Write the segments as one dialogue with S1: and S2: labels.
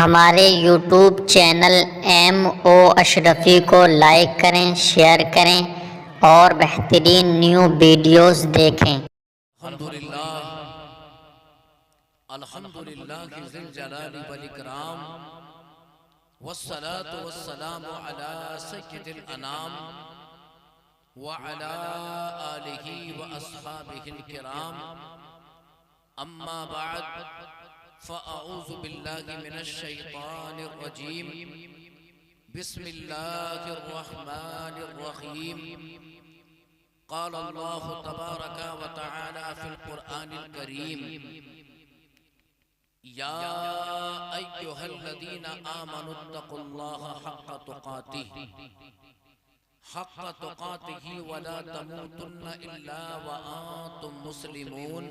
S1: हमारे YouTube channel MO Ashrafi को like करें, शेयर करें और बेहतरीन न्यू वीडियोस देखें।
S2: अल्हम्दुलिल्लाह अल्हम्दुलिल्लाह की ज़िल जलाली वल इकराम वस्सलातु वस्सलामु अला सय्यिदिल अनाम व अला आलिहि व अस्हाबिहिल किराम अम्मा बाद फ़अऊज़ु बिल्लाहि मिनश शैतानिर रजीम बिस्मिल्लाहिर रहमानिर रहीम क़ाल अल्लाहु तबारक व तआला फ़िल क़ुरआनिल करीम या अय्युहल्लज़ीना आमनुत्तक़ुल्लाहा हक़्क़ तुक़ातिही व ला तमूतुन्ना इल्ला व अंतुम मुस्लिमून।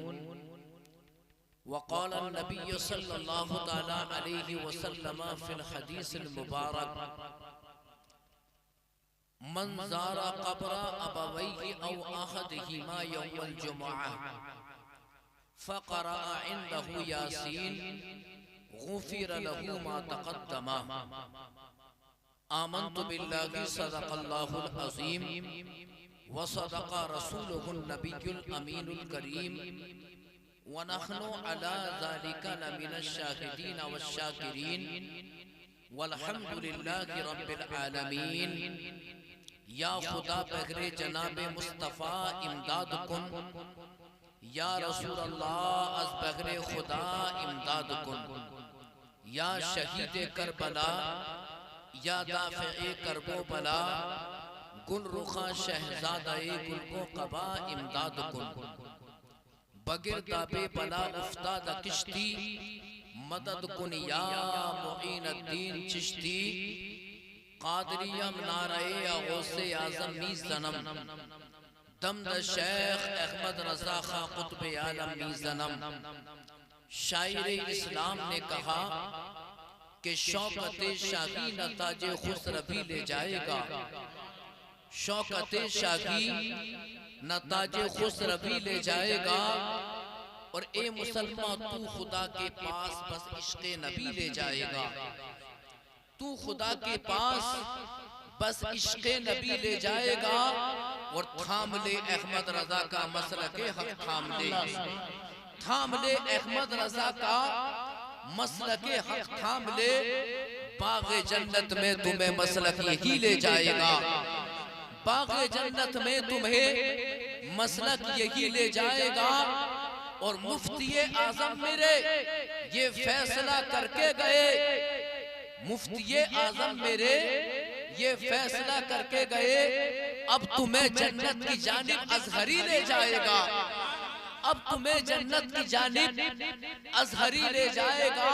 S2: वक़ाल अन्नबी सल्लल्लाहु तआला अलैहि वसल्लम फ़िल हदीसिल मुबारक मन ज़ारा क़ब्र अबवैहि औ अहदिहिमा यौमल जुमुअह फ़क़रअ इंदहु यासीन गुफ़िर लहू मा तक़द्दम। आमन्तु बिल्लाहि सदक़ल्लाहुल अज़ीम व सदक़ रसूलुहुन नबियुल अमीनुल करीम व नहनु अला ज़ालिका लमिनश शाहिदीन वश्शाकिरीन वल्हम्दुलिल्लाहि रब्बिल आलमीन। या खुदा बगरे जनाबे मुस्तफ़ा इमदाद कुन, या रसूल अल्लाह अज़ बगरे खुदा इमदाद कुन। या शहीद करबला, या दाफ़े करबो बला, गुल रुखा शहज़ादाए गुल को कबा इमदाद कुन। बगिर दाबे बला उफ्ताद किश्ती मदद कुन या मुईनुद्दीन चिश्ती। कादरियम नाराए गौसे आज़म मी ज़नम दमद शेख अहमद रज़ा खां कुतुब आलम मी ज़नम। शायर इस्लाम ने कहा कि शौकत शाही नताज खुसरवी ले जाएगा, शौकत शाही नताज खुसरवी ले जाएगा। और ए मुसलमान तू खुदा के पास बस इश्क़े नबी ले जाएगा, तू खुदा के पास बस इश्क़े नबी ले जाएगा। और थाम ले अहमद रजा का मसलके हक थाम ले, थाम ले अहमद रजा का मसलके हक थाम ले। बाग़े जन्नत में तुम्हें मसलक यही ले जाएगा, बाग़े जन्नत में तुम्हें मसलक यही ले जाएगा। और मुफ्ती आज़म मेरे ये फैसला करके गए, मुफ्ती आज़म मेरे ये फैसला करके गए, अब तुम्हें जन्नत की जानिब अज़हरी ले जाएगा, अब तुम्हें जन्नत की जानिब अज़हरी ले जाएगा।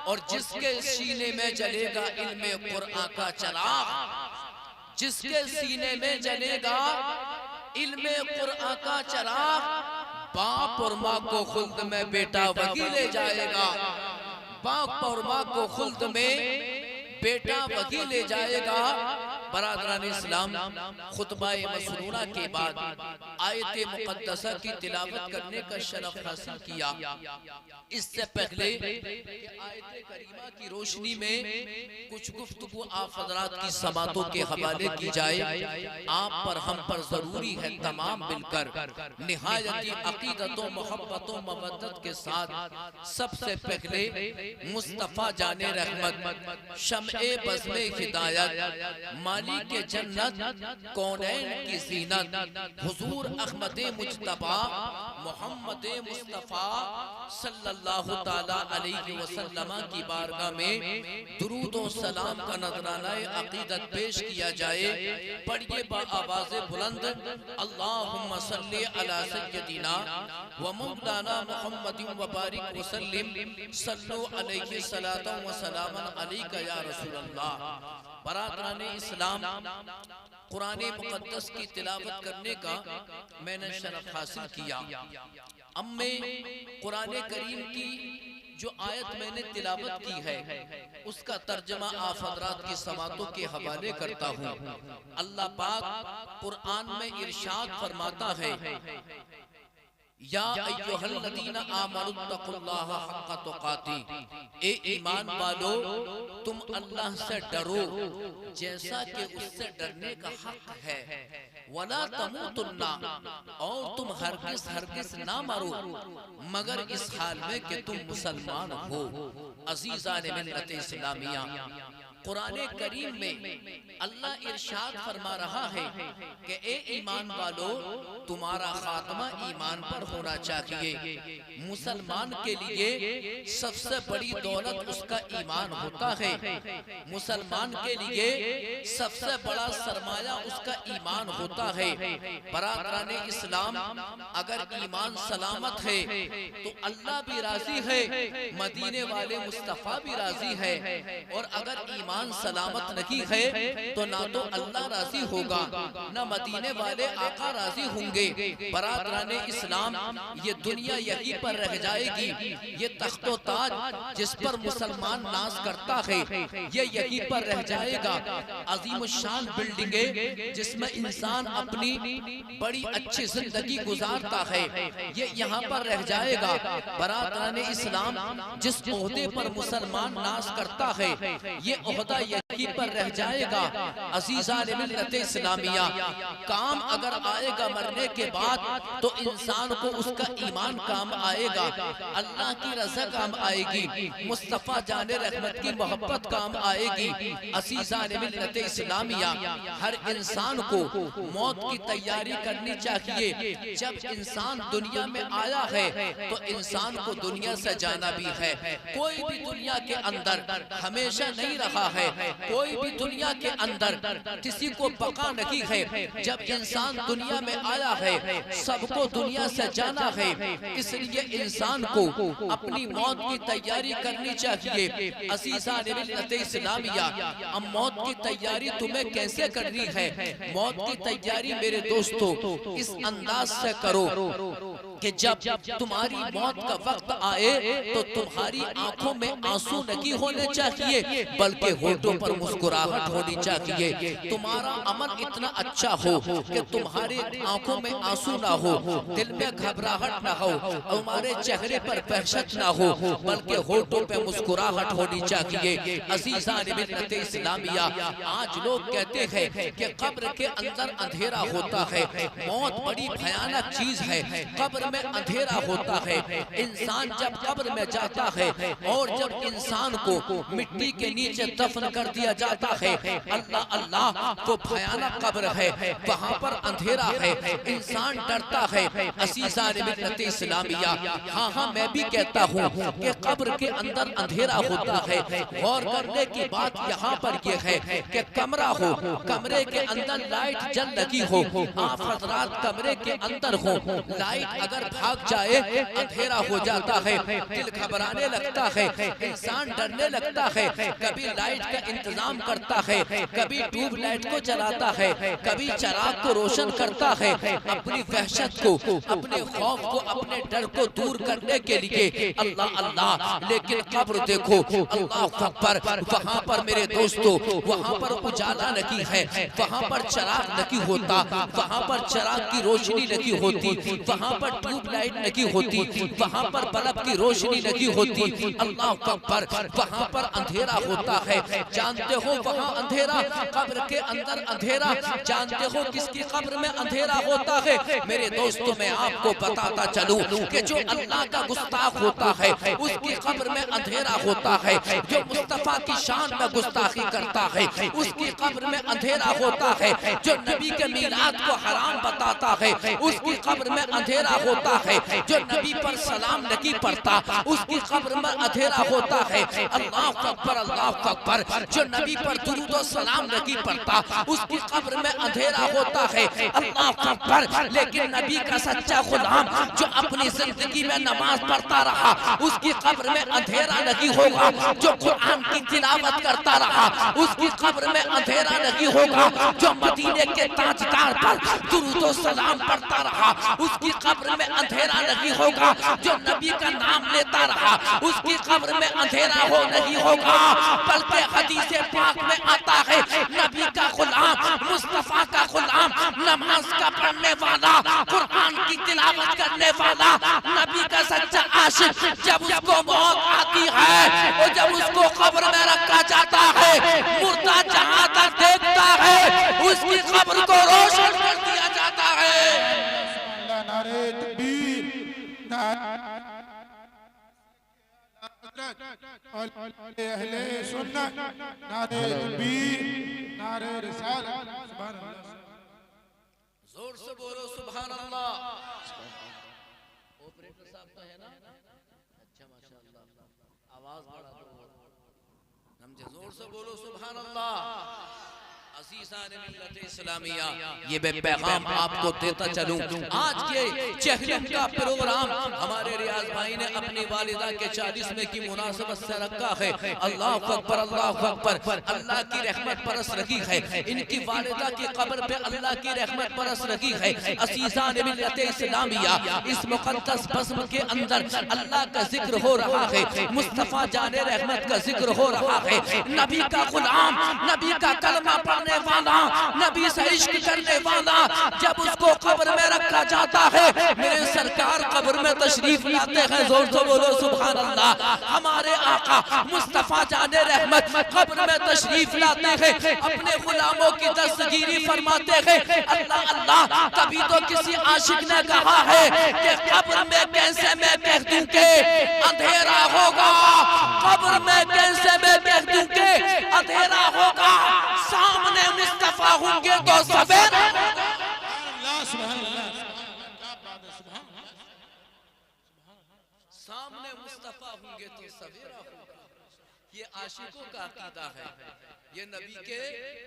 S2: और जिसके सीने में जलेगा इल्मे कुरान का चिराग, जिसके सीने में जलेगा इल्मे कुरान का चिराग, बाप और माँ को खुल्द में बेटा वही ले जाएगा, बाप और माँ को खुल्द में बेटा वही ले जाएगा। बरादरान इस्लाम, खुतबाए मसनूना के बाद आयत मुक़द्दसा की तिलावत करने का शरफ हासिल किया। इससे पहले आयत करीमा की रोशनी में कुछ गुफ्तगू आप हज़रात की समातों के हवाले की जाए। आप पर हम पर जरूरी है तमाम मिलकर निहायती अकीदतों मोहब्बतों मवद्दत के साथ सबसे पहले मुस्तफ़ा जाने रहमत शम्ए बज़्मे हिदायत मालिक जन्नत कौनैन की ज़ीनत हुज़ूर अहमद मुज्तबा मोहम्मद मुस्तफ़ा सल्लल्लाहु ताला अलैहि वसल्लम की बारगाह में दुरूद और सलाम का नज़राना अक़ीदत पेश किया जाए। पढ़िए बा आवाज़े बुलंद, अल्लाहुम्मा सल्ली अला सय्यदिना व मौलाना मुहम्मदिन व बारिक व सल्लिम सल्लु अलैहि सलातन व सलामन अलैका या रसूल अल्लाह। बरादरान इस्लाम, कुरान मुक़द्दस की तिलावत करने का मैंने शरफ हासिल किया। अब मैं कुरान करीम की जो आयत मैंने तिलावत की है उसका तर्जमा आप हज़रात की समातों के हवाले करता हूँ। अल्लाह पाक कुरान में इरशाद फरमाता है, या अय्युहल्लज़ीना आमनुत्तकुल्लाह हक़्क़ तुक़ाती, ए ईमान वालो तुम अल्लाह से डरो जैसा कि उससे डरने का हक है। वला तमूतुन्ना, और तुम हरगिज़ हरगिज़ ना मरो मगर इस हाल में कि तुम मुसलमान हो। अज़ीज़ान मिल्लत इस्लामिया, कुरान करीम में अल्लाह इरशाद फरमा रहा है कि ए ईमान वालो तुम्हारा खात्मा ईमान पर होना चाहिए। मुसलमान के लिए सबसे बड़ी दौलत उसका ईमान होता है। मुसलमान के लिए सबसे बड़ा सरमाया उसका ईमान होता है। बरादरान इस्लाम, अगर ईमान सलामत है तो अल्लाह भी राजी है, मदीने वाले मुस्तफ़ा भी राजी है, और अगर ईमान सलामत नहीं है तो ना तो अल्लाह राजी होगा ना मदीने वाले आका राजी होंगे। बरादरान इस्लाम, ये दुनिया यहीं पर रह जाएगी। ये तख्तो ताज जिस पर मुसलमान नाज करता है ये यहीं पर रह जाएगा। अजीम शान बिल्डिंगे जिसमें इंसान अपनी बड़ी अच्छी जिंदगी गुजारता है ये यहाँ पर रह जाएगा। बरादरान इस्लाम, जिस ओहदे पर मुसलमान नाज करता है ये ओहदा यहीं पर रह जाएगा। अज़ीज़ान मिल्लत इस्लामिया, काम अगर आएगा मरने के बाद तो इंसान को उसका ईमान काम आएगा, अल्लाह की रज़ा काम आएगी, मुस्तफ़ा जाने रहमत की मोहब्बत काम आएगी। अज़ीज़ान मिल्लत इस्लामिया, हर इंसान को मौत की तैयारी करनी चाहिए। जब इंसान दुनिया में आया है तो इंसान को दुनिया से जाना भी है। कोई भी दुनिया के अंदर हमेशा नहीं रहा है, कोई भी दुनिया के अंदर किसी को बका नहीं है। जब इंसान दुनिया में आया है सबको दुनिया से जाना है, इसलिए इंसान को अपनी मौत की तैयारी करनी चाहिए। अज़ीज़ान मिल्लत इस्लामिया, अब मौत की तैयारी तुम्हें कैसे करनी है? मौत की तैयारी मेरे दोस्तों इस अंदाज से करो कि जब तुम्हारी मौत का वक्त आए तो तुम्हारी आंखों में आंसू नहीं होने चाहिए बल्कि होठों पर मुस्कुराहट होनी चाहिए। तुम्हारा अमल इतना अच्छा हो कि तुम्हारे आंखों में आंसू ना हो, दिल में घबराहट ना हो, तुम्हारे चेहरे पर वहशत ना हो, बल्कि होठों पे मुस्कुराहट होनी चाहिए। अज़ीज़ान मिल्लत इस्लामिया, आज लोग कहते हैं कि कब्र के अंदर अंधेरा होता है। मौत बड़ी भयानक चीज है, कब्र में अंधेरा होता है। इंसान जब कब्र में जाता है और जब इंसान को मिट्टी के नीचे दफन कर दिया जाता है, अल्लाह अल्लाह वो भयानक कब्र है, वहाँ पर अंधेरा है, इंसान डरता है। अज़ीज़ान मिल्लत इस्लामिया, हाँ हाँ मैं भी कहता हूँ कि कब्र के अंदर अंधेरा होता है। गौर करने की बात यहाँ पर यह है कि कमरा हो, कमरे के अंदर लाइट जल लगी हो, आप हज़रात कमरे के अंदर हो, लाइट अगर भाग जाए अंधेरा हो जाता है, दिल घबराने लगता है, इंसान डरने लगता है। कभी लाइट का इंतजाम करता है, कभी ट्यूब लाइट को जलाता है, कभी चिराग को रोशन करता है, अपनी वहशत को, अपने खौफ को, अपने डर को दूर करने के लिए। अल्लाह अल्लाह, लेकिन कब्र देखो, अल्लाह अकबर, वहाँ पर मेरे दोस्तों वहाँ पर उजाला नहीं है, वहाँ पर चिराग नहीं होता, वहाँ पर चिराग की रोशनी नहीं होती, वहाँ पर ट्यूबलाइट नहीं होती, वहाँ पर बल्ब की रोशनी नहीं होती। अल्लाह अकबर, वहाँ पर अंधेरा होता है। जानते हो वहाँ अंधेरा, कब्र के अंदर अंधेरा, जानते हो किसकी कब्र में अंधेरा होता है? मेरे दोस्तों मैं आपको बताता चलूं कि जो अल्लाह का गुस्ताख होता है उसकी कब्र में अंधेरा होता है। जो मुस्तफा की शान में गुस्ताखी करता है उसकी कब्र में अंधेरा होता है। जो नबी के मीलाद को हराम बताता है उसकी कब्र में अंधेरा होता है। जो नबी पर सलाम नहीं पढ़ता उसकी कब्र में अंधेरा होता है। अल्लाह अकबर, अल्लाह अकबर। जो नबी पर दुरूद और सलाम नहीं पढ़ता उसकी कब्र में अंधेरा होता है। अल्लाह अकबर। लेकिन नबी का सच्चा गुलाम जो अपनी जिंदगी में नमाज पढ़ता रहा उसकी कब्र में अंधेरा नहीं होगा। जो कुरान की तिलावत करता रहा उसकी कब्र में अंधेरा नहीं होगा। जो मदीने के ताजदार पर दुरूद और सलाम पढ़ता रहा उसकी कब्र में अंधेरा नहीं होगा। जो नबी का नाम लेता रहा उसकी कब्र में अंधेरा हो नहीं होगा। बल्कि हदीस पाक में आता है। नबी का गुलाम, मुस्तफा का गुलाम, नमाज का पढ़ने वाला, कुरान की तिलावत करने वाला, नबी का सच्चा आशिक, जब उसको मौत आती है और जब उसको कब्र में रखा जाता है, मुर्दा जहां तक देखता है उसकी कब्र को रोशन कर दिया जाता है।
S3: नारे तकबीर, अहले सुन्नत, नारे तकबीर, नारे रिसालत, सुभान अल्लाह।
S2: जोर से बोलो सुभान अल्लाह। ऑपरेटर साहब तो है ना? अच्छा माशाअल्लाह, आवाज बढ़ा दो, समझे? जोर से बोलो सुभान अल्लाह। अज़ीज़ान मिल्लत इस्लामिया, ये मैं पैगाम आपको देता चलूं। आज के चहलम का प्रोग्राम हमारे रियाज भाई ने अपनी वालिदा के 40वें की मुनासबत से रखा है। अल्लाह अकबर, अल्लाह अकबर। अल्लाह की रहमत बरस रही है, इनकी वालिदा की कब्र पे अल्लाह की रहमत बरस रही है। अज़ीज़ान मिल्लत इस्लामिया, इस मुक़द्दस बज़्म के अंदर अल्लाह का जिक्र हो रहा है, मुस्तफ़ा जाने रहमत का जिक्र हो रहा है। नबी का गुलाम, नबी का कलमा पढ़ने वाला, नबी से इश्क करने वाला, जब उसको कब्र में रखा जाता है, मेरे सरकार कब्र में तशरीफ लाते हैं। जोर से बोलो सुभान अल्लाह। हमारे आका मुस्तफा जाने रहमत कब्र में तशरीफ लाते हैं, अपने गुलामों की दस्तगीरी फरमाते हैं। अल्लाह अल्लाह, कभी तो किसी आशिक ने कहा है कि कब्र में कैसे मैं कह दूं के अंधेरा होगा, कब्र में कैसे मैं कह दूं के अंधेरा होगा, सामने मुस्तफा होंगे तो सवेरा। सामने मुस्तफा होंगे तो सवेरा होगा। ये आशिकों का अकीदा है, ये नबी के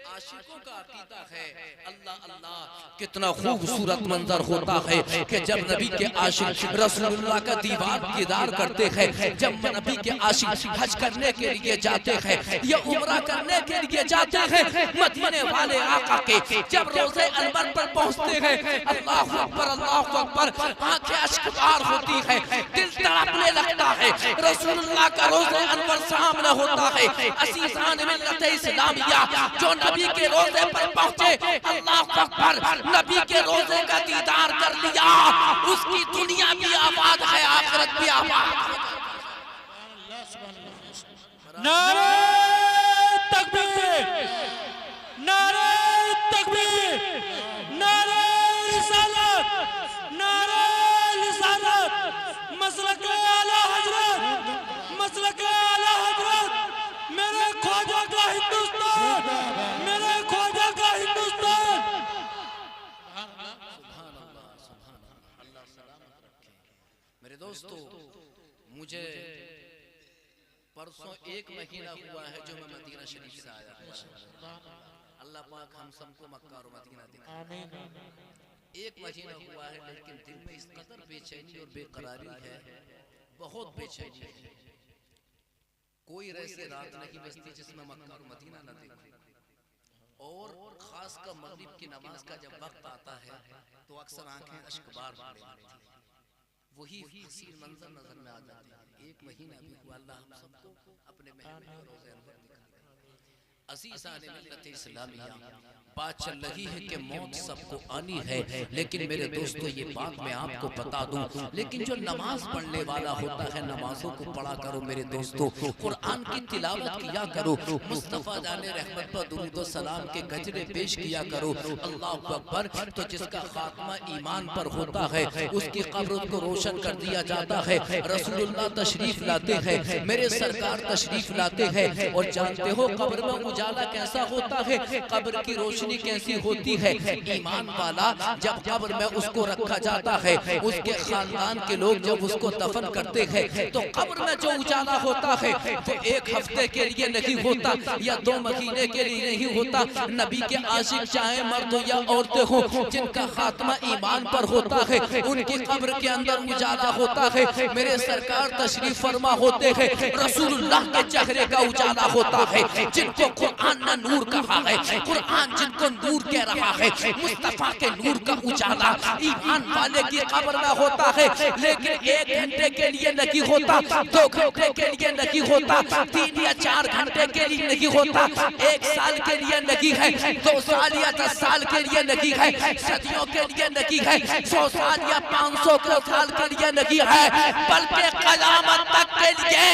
S2: आशिकों का अकीदा है। अल्लाह अल्लाह, कितना खूबसूरत मंजर होता है कि जब नबी के आशिक रसूलुल्लाह का दीदार करते हैं, जब नबी के आशिक हज करने के लिए जाते हैं या उम्रा करने के लिए जाते हैं, मदीने वाले आका के जब रोज़े अनवर पर पहुंचते हैं, अल्लाह अकबर, अल्लाह अकबर, आंखें अश्कबार होती है, दिल तड़पने लगता है। रसूलुल्लाह का रोज़े अनवर सामने होता है। अज़ीज़ान मिल्लत इस्लामिया, जो नबी के रोज़े पर पहुंचे, अल्लाह अकबर, नबी के रोज़े का दीदार कर लिया, उसकी दुनिया भी आबाद है, आखिरत भी आबाद है।
S4: नारे तकबीर, नारे तकबीर, नारे रिसालत, नारे रिसालत, मसलक आला हजरत, मसलक आला हजरत, मेरे ख्वाजा का हिंदुस्तान, मेरे ख्वाजा का हिंदुस्तान।
S2: अल्लाह सलामत रखे। मेरे दोस्तों, मुझे परसों 1 महीना हुआ है जो मैं मदीना शरीफ से आया हूं। अल्लाह पाक हम सबको मक्का और मदीना दिखाए। 1 महीना हुआ है, लेकिन दिल में इस कदर बेचैनी और बेकरारी है, बहुत बेचैनी है। कोई ऐसी रात नहीं बसती जिसमें मक्का और मदीना न देखूं। और खास कर मगरिब की नमाज का जब वक्त आता है तो अक्सर आंखें अश्कबार भर लेती हैं, वही हसीन मंजर नजर में आ जाते हैं। 1 महीना भी हुआ, अल्लाह हम सबको अपने महल में रोज़े अनवर दिखा। अज़ीज़ान मिल्लत इस्लामिया, बात चल रही है कि मौत सबको आनी है, लेकिन मेरे दोस्तों ये बात मैं आपको बता दूं, लेकिन जो नमाज पढ़ने वाला होता है, नमाजों को पढ़ा करो मेरे दोस्तों, कुरान की तिलावत किया करो, मुस्तफा जाने रहमत पर दुरूद व सलाम के गजरे पेश किया करो। अल्लाह अकबर। तो जिसका खात्मा ईमान पर होता है उसकी कब्र को रोशन कर दिया जाता है। रसूलुल्लाह तशरीफ लाते हैं, मेरे सरकार तशरीफ लाते हैं, और जानते हो कब्र में उजाला कैसा होता है, कब्र की रोशनी कैसी होती है। ईमान वाला जब कब्र में उसको रखा जाता है, उसके खानदान के लोग जब उसको दफन करते हैं, तो कब्र में जो उजाला होता है वो 1 हफ्ते के लिए नहीं होता या 2 महीने के लिए नहीं होता। नबी के आशिक चाहे मर्द या औरतें हो, जिनका खात्मा ईमान पर होता है, उनकी कब्र के अंदर उजाला होता है। मेरे सरकार तशरीफ फरमा होते हैं, रसूलुल्लाह के चेहरे का उजाला होता है। जिनको कुरान ने नूर कहा है, कुरान जिनको नूर कह रहा है, मुस्तफा के नूर का उजाला ईमान वाले की कब्र में होता है, लेकिन 1 घंटे के लिए नहीं होता, 2 घंटे के लिए नहीं होता, 3 या 4 घंटे के लिए नहीं होता, 1 साल के लिए नहीं है, 2 साल या 10 साल के लिए नहीं है, सदियों के लिए नहीं है, 100 साल या 500 साल के लिए नहीं है, बल्कि क़यामत तक के लिए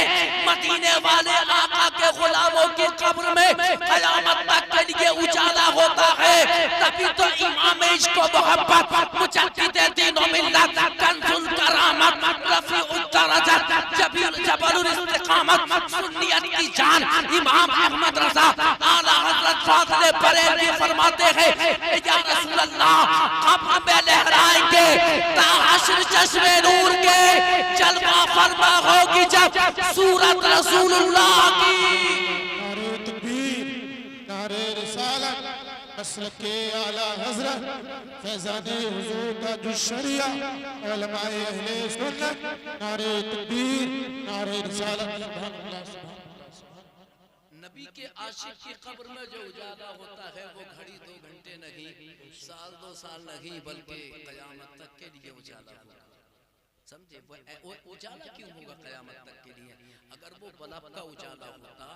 S2: मदीने वाले आका के गुलामों की कब्र में क़यामत तक के लिए उजाला होता है। तभी तो इमाम इश्क व मोहब्बत, मुजद्दिद दीन व मिल्लत, कंजुल करामत, रफ़ीउद दरजत, जबरुल इस्तिक़ामत, सुन्नियत की जान इमाम अहमद रज़ा आला हज़रत फ़ाज़िल बरेलवी फरमाते हैं, या रसूल अल्लाह कब्र में लहराएंगे ता हश्र चश्मे नूर के जलवा फरमा होगी जब सूरत रसूलुल्लाह की।
S3: नारे तकबीर, नारे रिसालत, मसलके आला हज़रत फैज़ाने हुज़ूर ताजुश शरिया उलमाए अहले सुन्नत। नारे तकबीर, नारे रिसालत। सुभान अल्लाह, सुभान अल्लाह।
S2: नबी के आशिक की कब्र में जो उजाला होता है वो घड़ी 2 घंटे नहीं, साल 2 साल नहीं, बल्कि क़यामत तक के लिए उजाला होगा। समझे? वो उजाला क्यों होगा क़यामत तक के लिए? अगर वो बल्ब का उजाला होता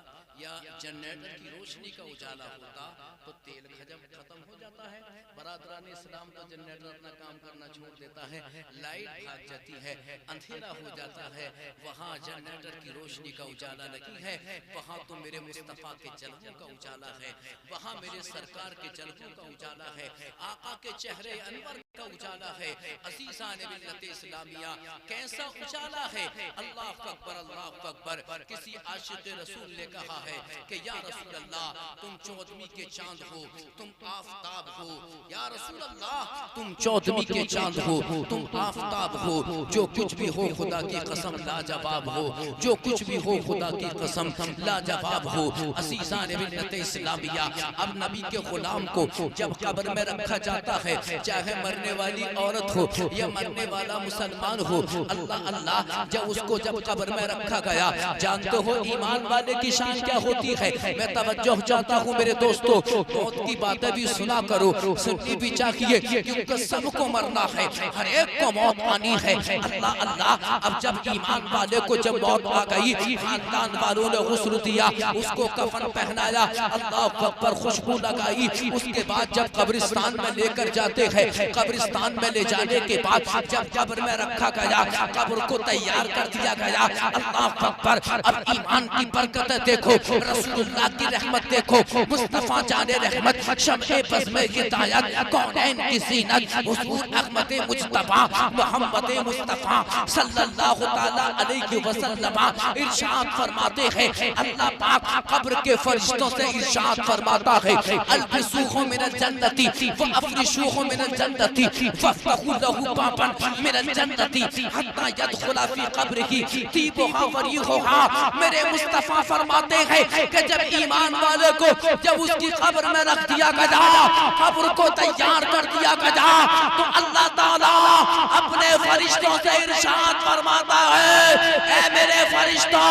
S2: या जनरेटर की रोशनी का उजाला होता तो तेल खत्म हो जाता है, बरादरान इस्लाम तो जनरेटर अपना काम करना छोड़ देता है, लाइट भाग जाती है, अंधेरा हो जाता है। वहाँ जनरेटर की रोशनी का उजाला नहीं है, वहाँ तो मेरे मुस्तफ़ा के जलवों का उजाला है, वहाँ मेरे सरकार के जलवों का उजाला है, आका के चेहरे अनवर का उजाला है, अज़ीज़ान मिल्लत इस्लामिया कैसा उजाला है। अल्लाह अकबर, अल्लाह अकबर। किसी आशिक़ रसूल ने कहा है कि या रसूल अल्लाह तुम 14वीं के चांद हो, तुम आफताब हो, या रसूल अल्लाह तुम 14वीं के चांद हो, तुम आफताब हो, जो कुछ भी हो खुदा की कसम लाजवाब हो, जो कुछ भी हो खुदा की कसम लाजवाब हो। अज़ीज़ान मिल्लत इस्लामिया, अब नबी के गुलाम को जब कब्र में रखा जाता है, चाहे मरने वाली औरत हो या मरने वाला मुसलमान हो, अल्लाह अल्लाह, जब उसको जब कब्र में रखा गया, जानते हो ईमान वाले की शान क्या होती है। मैं तवज्जो चाहता हूँ मेरे दोस्तों, मौत की बातें भी सुना करो, सुननी भी चाहिए, क्योंकि सबको मरना है, हर एक को मौत आनी है। अल्लाह अल्लाह, अब जब ईमान वाले को जब मौत आ गई, खानदान वालों ने गुस्ल दिया, उसको कफन पहनाया, अल्लाह अकबर, खुशबू लगाई, उसके बाद जब कब्रिस्तान में लेकर जाते हैं, कब्रिस्तान में ले जाने के बाद जब कब्र में रखा गया, कब्र को तैयार कर दिया गया, अल्लाह अकबर। अब ईमान की बरकत देखो, रसूलुल्लाह की रहमत देखो, मुस्तफा जाने रहमत, शम्ए बज़ में हिदायत, कौनैन की ज़ीनत, हुज़ूर अहमद मुज्तबा मोहम्मद मुस्तफा सल्लल्लाहु तआला अलैहि वसल्लम इरशाद फरमाते हैं, अल्लाह पाक कब्र के फरिश्तों से इरशाद फरमाता है, अल्बिसूहु मिनल जन्नती व अफरिशूहु मिनल जन्नती वफ़्तहू लहू बाबन मिनल जन्नती हत्ता यदखुला फी क़ब्रिही तीबुहा व रिहुहा। मेरे मुस्तफा फरमाते हैं कि जब ईमान वाले को जब उसकी कब्र में रख दिया गया, कब्र को तैयार कर दिया गया, तो अल्लाह ताला अपने फरिश्तों से इरशाद फरमाता है, ऐ मेरे फरिश्तों,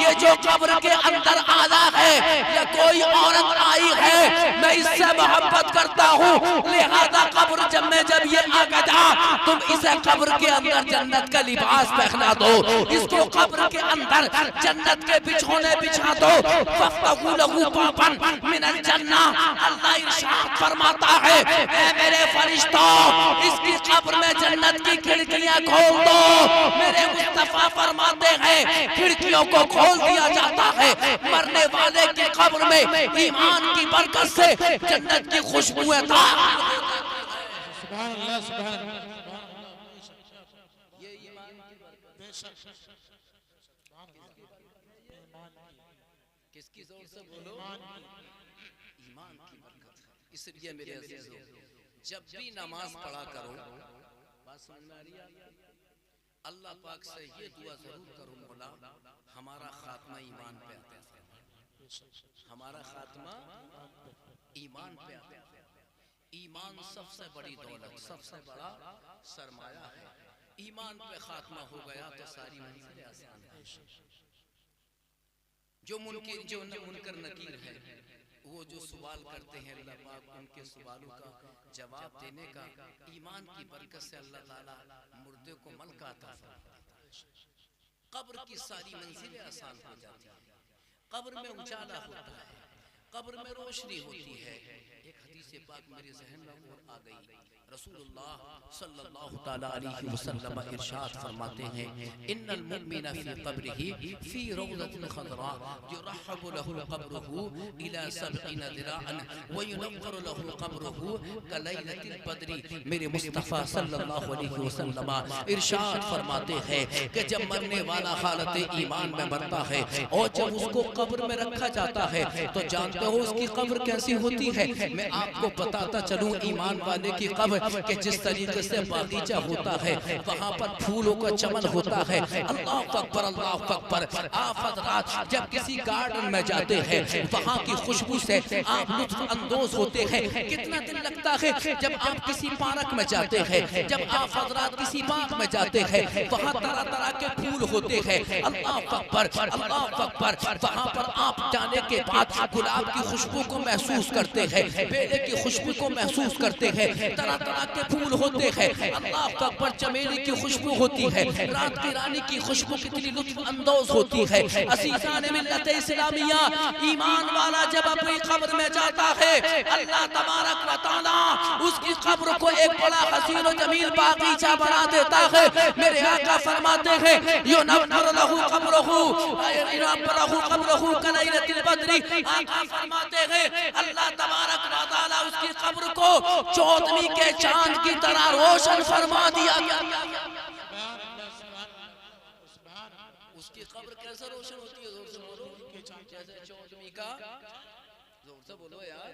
S2: ये जो कब्र के अंदर आया है, ये कोई औरत आई है, मैं इससे मोहब्बत करता हूँ, लिहाजा कब्र जब ये आ गया, तुम इसे कब्र के अंदर जन्नत का लिबास पहना दो, इसको कब्र के अंदर जन्नत के बिछोने बिछा दो, वफ़्तहू लहू बाबन मिनल जन्ना। अल्लाह इरशाद फरमाता है, ऐ मेरे फरिश्तों, इसकी कब्र में जन्नत की खिड़कियां खोल दो। मेरे मुस्तफा फरमाते हैं, खिड़कियों को खोल दिया जाता है, मरने वाले की कब्र में ईमान की बरकत से जन्नत की खुशबुएं
S3: सुभान अल्लाह, सुभान अल्लाह।
S2: किसकी जोर से बोलो? ईमान की बरकत है। इसलिए मेरे अजीजों, जब भी नमाज पढ़ा करो, बात समझ में आ रही है? अल्लाह पाक से ये दुआ जरूर करो, मौला हमारा खात्मा ईमान पे आता है, हमारा खात्मा ईमान पे आता है। ईमान सबसे बड़ी दौलत, सबसे बड़ा सरमाया है। ईमान पे खात्मा हो गया तो सारी मंजिलें आसान है। जो मुनकर नकीर है, वो जो सवाल करते हैं अल्लाह पाक उनके सवालों का जवाब देने का ईमान की बरकत से अल्लाह ताला मुर्दे को मन का अता फरमाता है। कब्र की सारी मंजिलें आसान हो जाती हैं, कब्र में उजाला होता है, कब्र में रोशनी होती है। एक हदीस पाक मेरे ज़हन में और आ गई, रसूलुल्लाह सल्लल्लाहु तआला अलैहि वसल्लम इरशाद फरमाते हैं, इन्नल मुमिना फी क़ब्रिही फी रौज़तिन ख़ज़रा युरहबु लहु क़ब्रुहु इला 70 दिराअन व युनव्वरु लहु क़ब्रुहु कलैलतिल बद्री। मेरे मुस्तफ़ा सल्लल्लाहु अलैहि वसल्लम इरशाद फरमाते हैं कि जब मरने वाला हालत ईमान में मरता है और जब उसको कब्र में रखा जाता है तो जानते हो उसकी कब्र कैसी होती है। मैं आपको बताता चलूं ईमान वाले की कब्र कि जिस तरीके से बागीचा होता है वहाँ पर फूलों का चमन होता है। अल्लाह अकबर अल्लाह अकबर। आप हज़रात जब किसी गार्डन में जाते हैं वहाँ की खुशबू से आप लुत्फ अंदोज होते हैं। कितना दिन लगता है जब आप किसी पार्क में जाते हैं, जब आप हज़रात किसी बाग में जाते हैं वहाँ तरह तरह के फूल होते हैं। अल्लाह अकबर अल्लाह अकबर। वहाँ पर आप जाने के बाद गुलाब की खुशबू को महसूस करते हैं, बेले की खुशबू को महसूस करते हैं, तरह तरह के फूल होते हैं। अल्लाह अकबर। चमेली की खुशबू होती है, रात की रानी की खुशबू कितनी लुत्फ अंदोज होती है। असीसाने मिल्लत इस्लामिया ईमान वाला जब अपनी कब्र में जाता है अल्लाह तबारक व तआला उसकी कब्र को एक बड़ा हसीन और जमील बागीचा बना देता है। मेरे आका फरमाते हैं युनव्वरु लहु क़ब्रुहु युनव्वरु क़ब्रुहु कलैलतिल बद्री। आका फरमाते हैं अल्लाह तबारक व तआला उसकी कब्र को चौदहवीं के चांद की तरह रोशन फरमा दिया गया। उसकी कब्र कैसे रोशन होती है? जोर से बोलो। जैसे चौदहवीं का, जोर से बोलो यार,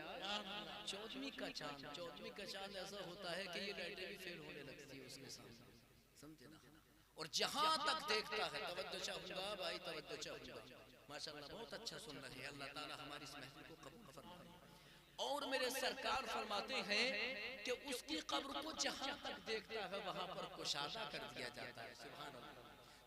S2: चौदहवीं का चांद। चौदहवीं का चांद ऐसा होता है कि ये लाइटें भी फेल होने लगती है उसके सामने, समझे ना। और जहां तक देखता है, तवज्जो चाहूंगा भाई, तवज्जो चाहूंगा। माशाअल्लाह बहुत अच्छा सुन रहे हैं। अल्लाह ताला हमारी इस महफिल को कबूल फरमाए। और मेरे सरकार फरमाते हैं कि उसकी कब्र को जहां तक देखता है वहां पर कुशादा कर दिया जाता है। सुभान अल्लाह,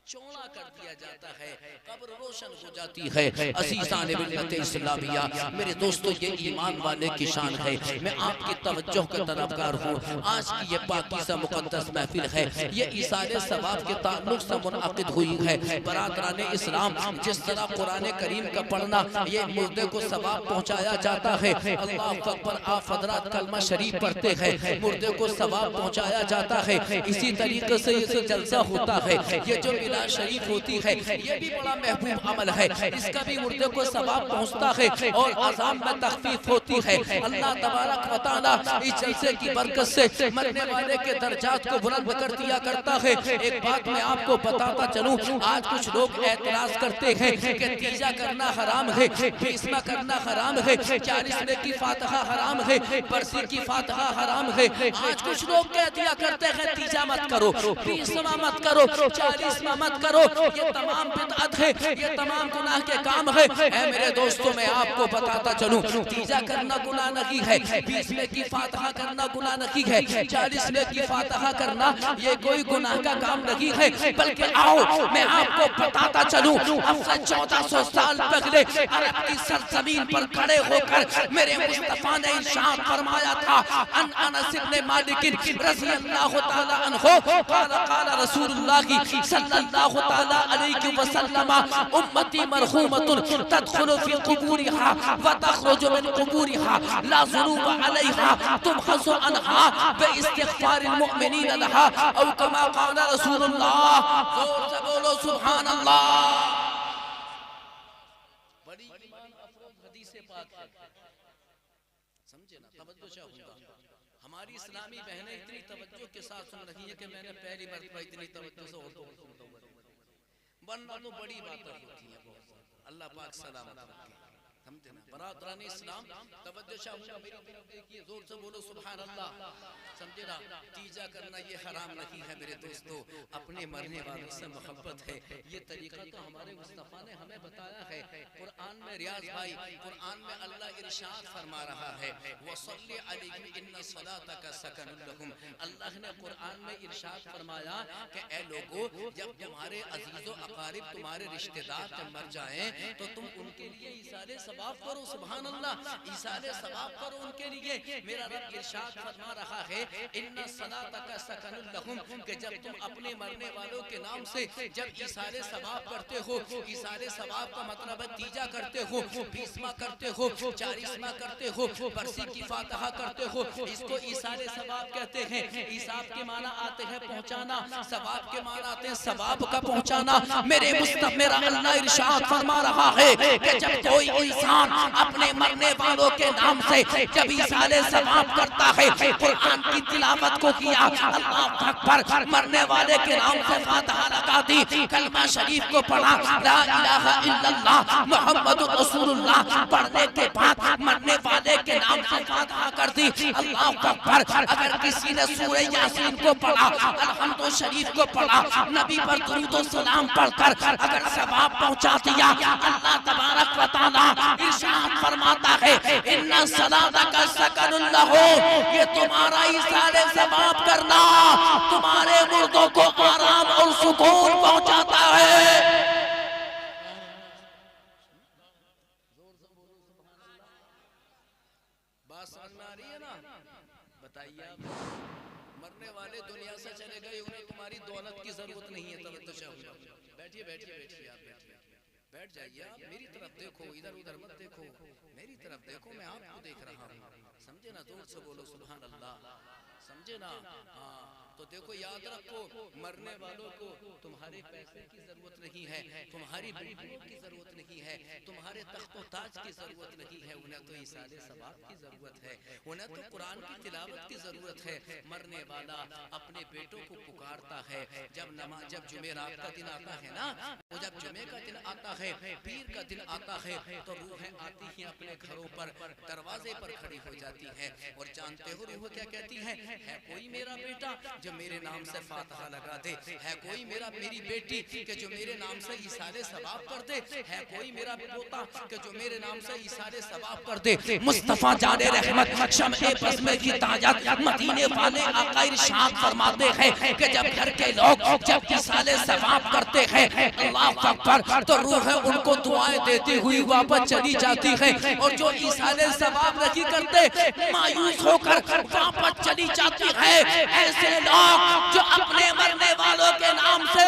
S2: चौड़ा कर दिया जाता है, कब्र रोशन हो जाती है। असीसाने मिल्लत इस्लामिया मेरे दोस्तों ये ईमान वाले की शान है। मैं आपकी तवज्जो का तलबगार हूँ। आज की ये पाकीज़ा मुक़द्दस महफिल है, ये इसाले सवाब के ताल्लुक से मुनअक़िद हुई है। बरादराने इस्लाम, जिस तरह कुरान करीम का पढ़ना ये मुर्दे को सवाब पहुँचाया जाता है। अल्लाह अकबर। आप हज़रात कलमा शरीफ पढ़ते हैं, मुर्दे को सवाब पहुँचाया जाता है। इसी तरीके से ये जलसा होता है। ये जो शरीफ होती है ये भी बड़ा महबूब अमल है, इसका भी मुर्दे को सवाब पहुंचता है और अज़ाब में तखफीफ होती है। अल्लाह तबारक व तआला इस जलसे की बरकत से मरने वाले के दर्जात को बुलंद कर दिया करता है। एक बात मैं आपको बताता चलूं, आज कुछ लोग एतराज करते हैं कि तीजा करना हराम है, बीसमा करना हराम है, 40वें की फातिहा हराम है, बरसी की फातिहा हराम है। आज कुछ लोग कह दिया करते हैं तीजा मत करो, बीसमा मत करो, 40वां मत करो। ये तमाम बिदअत है, ये तमाम गुनाह के काम है। मेरे दोस्तों मैं आपको बताता चलूं, तीजा करना गुनाह नहीं है, 20वें की फातिहा करना गुनाह नहीं है, 40वें की फातिहा करना ये कोई गुनाह का काम नहीं है। बल्कि आओ मैं आपको बताता चलूं, अब से 1400 साल पहले अरब की सरजमीन पर खड़े होकर मेरे मुस्तफा ने इरशाद फरमाया था, अनस इब्न मालिक रज़ियल्लाहु तआला अन्हु क़ाल रसूलुल्लाह सल्लल्लाहु तआला अलैहि वसल्लम उम्मती मरहूमतुन तदखुलु फी कुबूरिहा व तखरुजु मिन कुबूरिहा ला ज़ुनूब अलैहा तुबहसु अन्हा बिइस्तिग़फारिल मुमिनीन लहा औ कमा क़ाल रसूलुल्लाह। जोर से बोलो सुभान अल्लाह। बड़ी ईमान अफरोज़ हदीस पाक है, समझे ना। तवज्जो चाहूंगा, हमारी इस्लामी बहनें इतनी तवज्जो के साथ सुन रही है कि मैंने पहली मर्तबा इतनी तवज्जो से औरतों को सुनता हूं, वरना तो बड़ी बातें होती है बहुत। अल्लाह पाक सलामत रखे, समझे ना। बरादराने इस्लाम तवज्जो चाहूंगा, मेरी तरफ देखिए, जोर से बोलो सुभान अल्लाह, समझे ना। तीजा करना ये हराम नहीं है मेरे दोस्तों, अपने मरने वालों से मोहब्बत है। ये तरीका तो हमारे मुस्तफा ने हमें बताया है। कुरान में रियाज भाई, कुरान में अल्लाह इरशाद फरमा रहा है वसल्ली अलैहि इन्ना सलातका सकनुल लहुम। अल्लाह ने कुरान में इरशाद फरमाया कि ए लोगों, जब तुम्हारे अजीजो अकारिब तुम्हारे रिश्तेदार जब मर जाएं तो तुम उनके लिए इसारे सवाब करो। सुभान अल्लाह, इसारे सवाब करो उनके लिए। मेरा रब इरशाद फरमा रहा है इन्ना सलातका सकनुल लहुम, कि जब तुम अपने मरने वालों के नाम से जब इसारे सवाब करते हो, इसारे सवाब का मतलब है तीजा करते हो, बीसमा करते हो, चालीसमा करते हो, बरसी की फातिहा करते हो, इसको इसारे सवाब कहते हैं। इसाब के माना आते हैं पहुंचाना, सवाब के माना आते हैं सवाब का पहुंचाना। मेरा अल्लाह इरशाद फरमा रहा है कि जब कोई इंसान अपने मरने वालों के नाम से जब इसारे सवाब करता है, कुरान की तिलावत को किया, अल्लाह अकबर, मरने वाले के नाम से फातिहा लगा दी, कलमा शरीफ को पढ़ा, ला इलाहा इल्लल्लाह मुहम्मदुर रसूलुल्लाह पढ़ने के बाद मरने वाले के नाम से फातिहा कर दी, अल्लाह अकबर। अगर किसी ने सूरह यासीन को पढ़ा, अलहम्दु शरीफ को पढ़ा, नबी पर दुरूद और सलाम पढ़कर अगर सवाब पहुंचा दिया, अल्लाह तबारक व तआला इरशाद फरमाता है इन्ना सलातका सकनुल लहुम, ये तुम्हारा इसारे सवाब करना तुम्हारे मुर्दों को आराम और सुकून पहुंचाता है। बात समझ में आ रही है ना? बताइए, मरने वाले दुनिया से चले गए, उन्हें तुम्हारी दौलत की जरूरत नहीं है। बैठिए बैठिए बैठिए आप बैठिए, बैठ जाइए। आप मेरी तरफ देखो, इधर उधर मत देखो, मेरी तरफ देखो, मैं आपको देख रहा हूँ। समझे ना? जोर से बोलो सुभान अल्लाह, समझे ना? हाँ, तो देखो याद रखो, मरने वालों को तुम्हारे पैसे की जरूरत नहीं है, तुम्हारी बीवियों की जरूरत नहीं है, तुम्हारे तख्तो ताज की जरूरत नहीं है, उन्हें तो इसारे सवाब की जरूरत है, उन्हें तो कुरान की तिलावत की जरूरत है। मरने वाला अपने बेटों को पुकारता है, जब जुमेरात का दिन आता है ना, वो जब जुमे का दिन आता है, पीर का दिन आता है, तो रूहें आती हैं अपने घरों पर, दरवाजे पर खड़ी हो जाती हैं और जानते हो रूह क्या कहती है कोई मेरा बेटा जो मेरे नाम से फातिहा लगा दे, है कोई मेरी बेटी के जो मेरे नाम से इशारे सवाब कर दे, है कोई मेरा पोता के जो मेरे नाम से इशारे सवाब कर दे। मुस्तफा जाने रहमत शम्ए बज़्म की ताजत मदीने वाले आका इरशाद फरमाते हैं कि जब घर के लोग जब इशारे सवाब करते हैं, अल्लाह अकबर, तो रूह उनको दुआएं देती हुई वापस चली जाती है, और जो इशारे सवाब नहीं करते मायूस होकर वापस चली जाती है। ऐसे लोग जो अपने मरने वालों के नाम से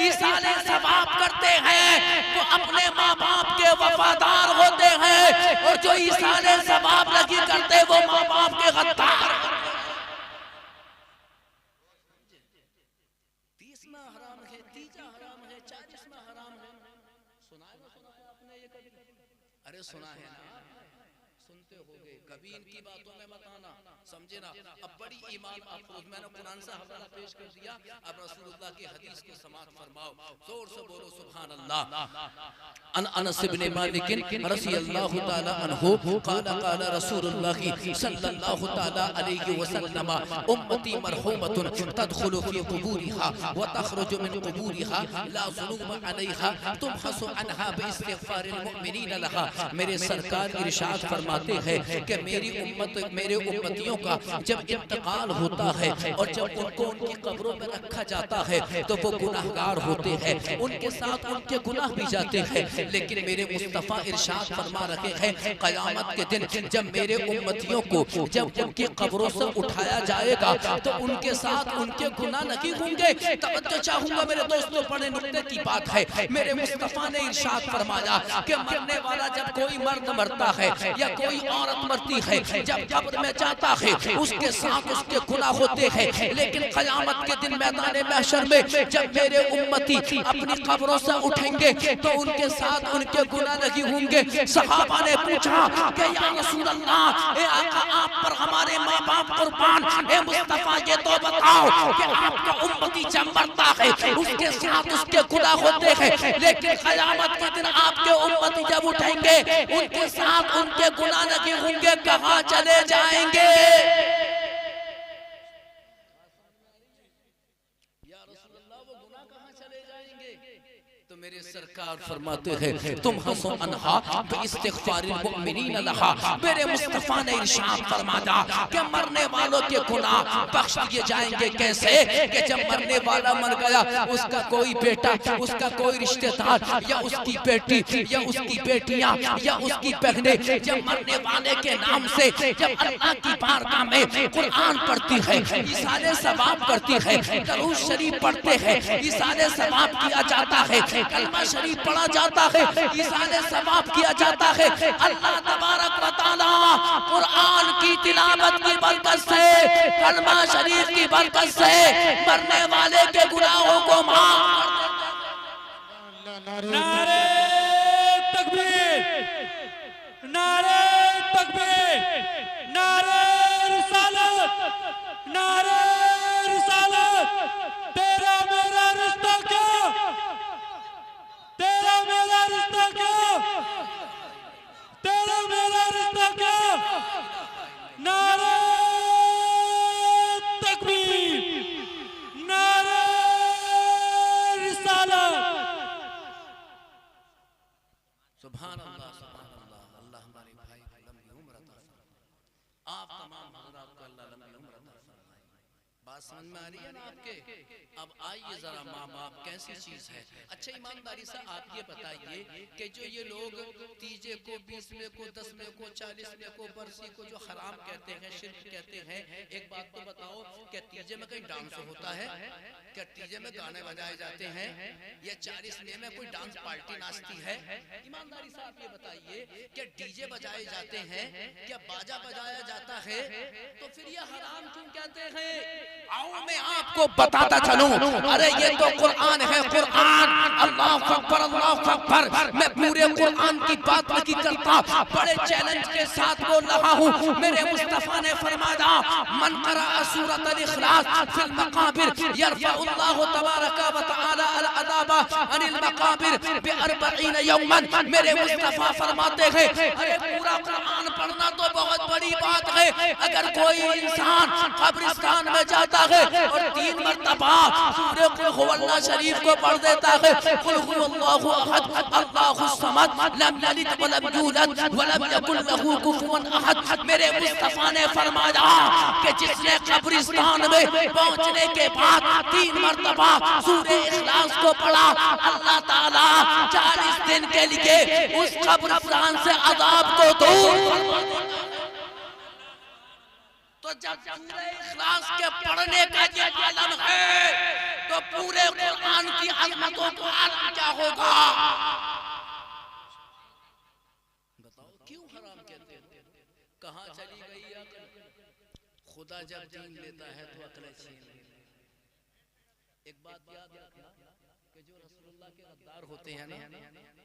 S2: इशारे सवाब करते हैं, वो अपने माँ बाप के वफादार होते हैं, और जो इशारे सवाब नहीं करते वो माँ बाप के गद्दार। 30वां हराम है, 30वां हराम है, 40वां हराम है। सुना है आपने ये कभी? अरे सुना है ना, सुनते होगे, कभी इनकी बातों में मत आना, समझे ना? अब बड़ी ईमान अफरोज, मैंने कुरान से हवाला पेश कर दिया, अब रसूलुल्लाह की हदीस को समाअत फरमाओ, जोर से बोलो सुभान अल्लाह। अनस इब्न मालिक रज़ियल्लाहु तआला अन्हु क़ाला क़ाला रसूलुल्लाह सल्लल्लाहु तआला अलैहि वसल्लम उम्मती मरहूमतुन तदखुलु फी क़ुबूरिहा व तखरुजु मिन क़ुबूरिहा ला ज़ुनूब अलैहा तुबहसु अन्हा बिइस्तिग़फ़ारिल मुमिनीन लहा। मेरे सरकार इरशाद फरमाते हैं कि मेरे उम्मतियों का जब इंतकाल होता है और जब उनको उनकी कब्रों में रखा जाता है तो वो गुनाहगार होते हैं, उनके साथ उनके गुनाह भी जाते हैं, लेकिन मेरे मुस्तफा इरशाद फरमा रहे हैं क़यामत के दिन जब मेरे उम्मतियों को जब उनकी कब्रों से उठाया जाएगा तो उनके साथ उनके गुनाह नहीं होंगे। तवज्जो चाहूंगा मेरे दोस्तों, बड़े नुक्ते की बात है। मेरे मुस्तफा ने इरशाद फरमाया कि मरने वाला जब कोई मर्द मरता है या कोई औरत मरती है, जब कब्र में जाता है उसके साथ उसके गुनाह होते हैं, लेकिन क़यामत के दिन मैदान महशर में जब मेरे उम्मती अपनी कब्रों से उठेंगे तो उनके साथ उनके गुनाह नहीं होंगे। सहाबा ने पूछा कि या रसूल अल्लाह, ए आका आप पर हमारे माँ बाप कुर्बान, ए मुस्तफा ये तो बताओ कि आपका उम्मती जब मरता है उसके साथ उसके गुनाह होते हैं, लेकिन क़यामत के दिन आपके उम्मती जब उठेंगे उनके साथ उनके गुनाह नहीं होंगे, कहाँ चले जाएंगे? या रसूलल्लाह वो गुनाह कहाँ चले जाएंगे? तो मेरे सरकार फरमाते हैं तुम हंसो अनहा इस्तिग़फ़ारिल मुमिनीन लहा। मेरे मुस्तफ़ा ने इरशाद फरमाया कि मरने वालों के गुनाह बख्श दिए जाएंगे कैसे कि जब मरने वाला मर गया, उसका कोई बेटा, उसका कोई रिश्तेदार या उसकी बेटी या उसकी बेटियां या उसकी बहनें जब मरने वाले के नाम से जब अल्लाह की बारगाह में कुरान पढ़ती है, इसाले सवाब करती है, दरूद शरीफ पढ़ते हैं, इसाले सवाब किया जाता है, कलमा शरीफ पढ़ा जाता है, इसाले सवाब किया जाता है। अल्लाह तबारक व तआला कुरान की तिलावत की बरकत से, कलमा शरीफ की बरकत से मरने वाले के गुनाहों को माफ।
S4: नारे तकबीर, नारे तकबीर, नारे रिसालत, नारे रिसालत। तेरा मेरा रिश्ता क्या, तेरा मेरा रिश्ता क्या, तेरा मेरा रिश्ता क्या। नारे तकबीर, नारे रिसालत।
S2: सुभान अल्लाह, सुभान अल्लाह। अल्लाह हमारे भाई लंबी उम्र अता फरमाए। आप तमाम हज़रात को अल्लाह लंबी उम्र अता फरमाए। बात समझ में आ रही है ना आपके? अब आइए जरा माँ बाप कैसी चीज है। अच्छा ईमानदारी से आप ये बताइए कि जो ये लोग तीजे को, 20वें को, 10वें को, 40वें को, बरसी को जो हराम कहते हैं, शिर्क कहते हैं, एक बात तो बताओ, क्या तीजे में कहीं डांस होता है? क्या तीजे में गाने बजाए जाते हैं? या 40वें में कोई डांस पार्टी नाचती है? ईमानदारी से आप ये बताइए, क्या डीजे बजाए जाते हैं? क्या बाजा बजाया जाता है? तो फिर ये हराम क्यों कहते हैं? आओ मैं आपको बताता चलूं। अरे ये तो कुरान है, कुरान। अल्लाह अकबर, अल्लाह अकबर। मैं पूरे कुरान की बात नहीं करता, बड़े चैलेंज के साथ बोल रहा हूँ। मेरे मुस्तफा ने फरमाया मन क़रा सूरतल इखलास फिल मकाबिर यरफ़अल्लाहु तबारक व तआला अल अज़ाब अनिल मकाबिर बि 40 यौमन। मेरे मुस्तफा फरमाते हैं अरे पूरा कुरान पढ़ना तो बहुत बड़ी बात है। अगर कोई इंसान कब्रिस्तान में जाता है और 3 मरतबा सूरह कुल हुवल्लाह शरीफ को पढ़ देता है, कुल हुवल्लाहु अहद अल्लाहुस समद लम यलिद व लम यूलद व लम यकुल लहू कुफुवन अहद। मेरे मुस्तफा ने फरमाया कि जिसने कब्रिस्तान में पहुंचने के बाद 3 मरतबा सूरह इखलास को पढ़ा, अल्लाह ताला 40 दिन के लिए उस कब्रिस्तान से अज़ाब को दूर। तो जब पूरे इखलास के पढ़ने का ये आलम है, तो पूरे कुरान की अज़मतों को आलम क्या होगा? बताओ क्यों हराम कहते हैं? कहाँ चली गई अक्ल? खुदा जब दीन लेता है तो अक्ल छीन लेता है। एक बात याद रखना कि जो रसूलुल्लाह के गद्दार होते हैं ना,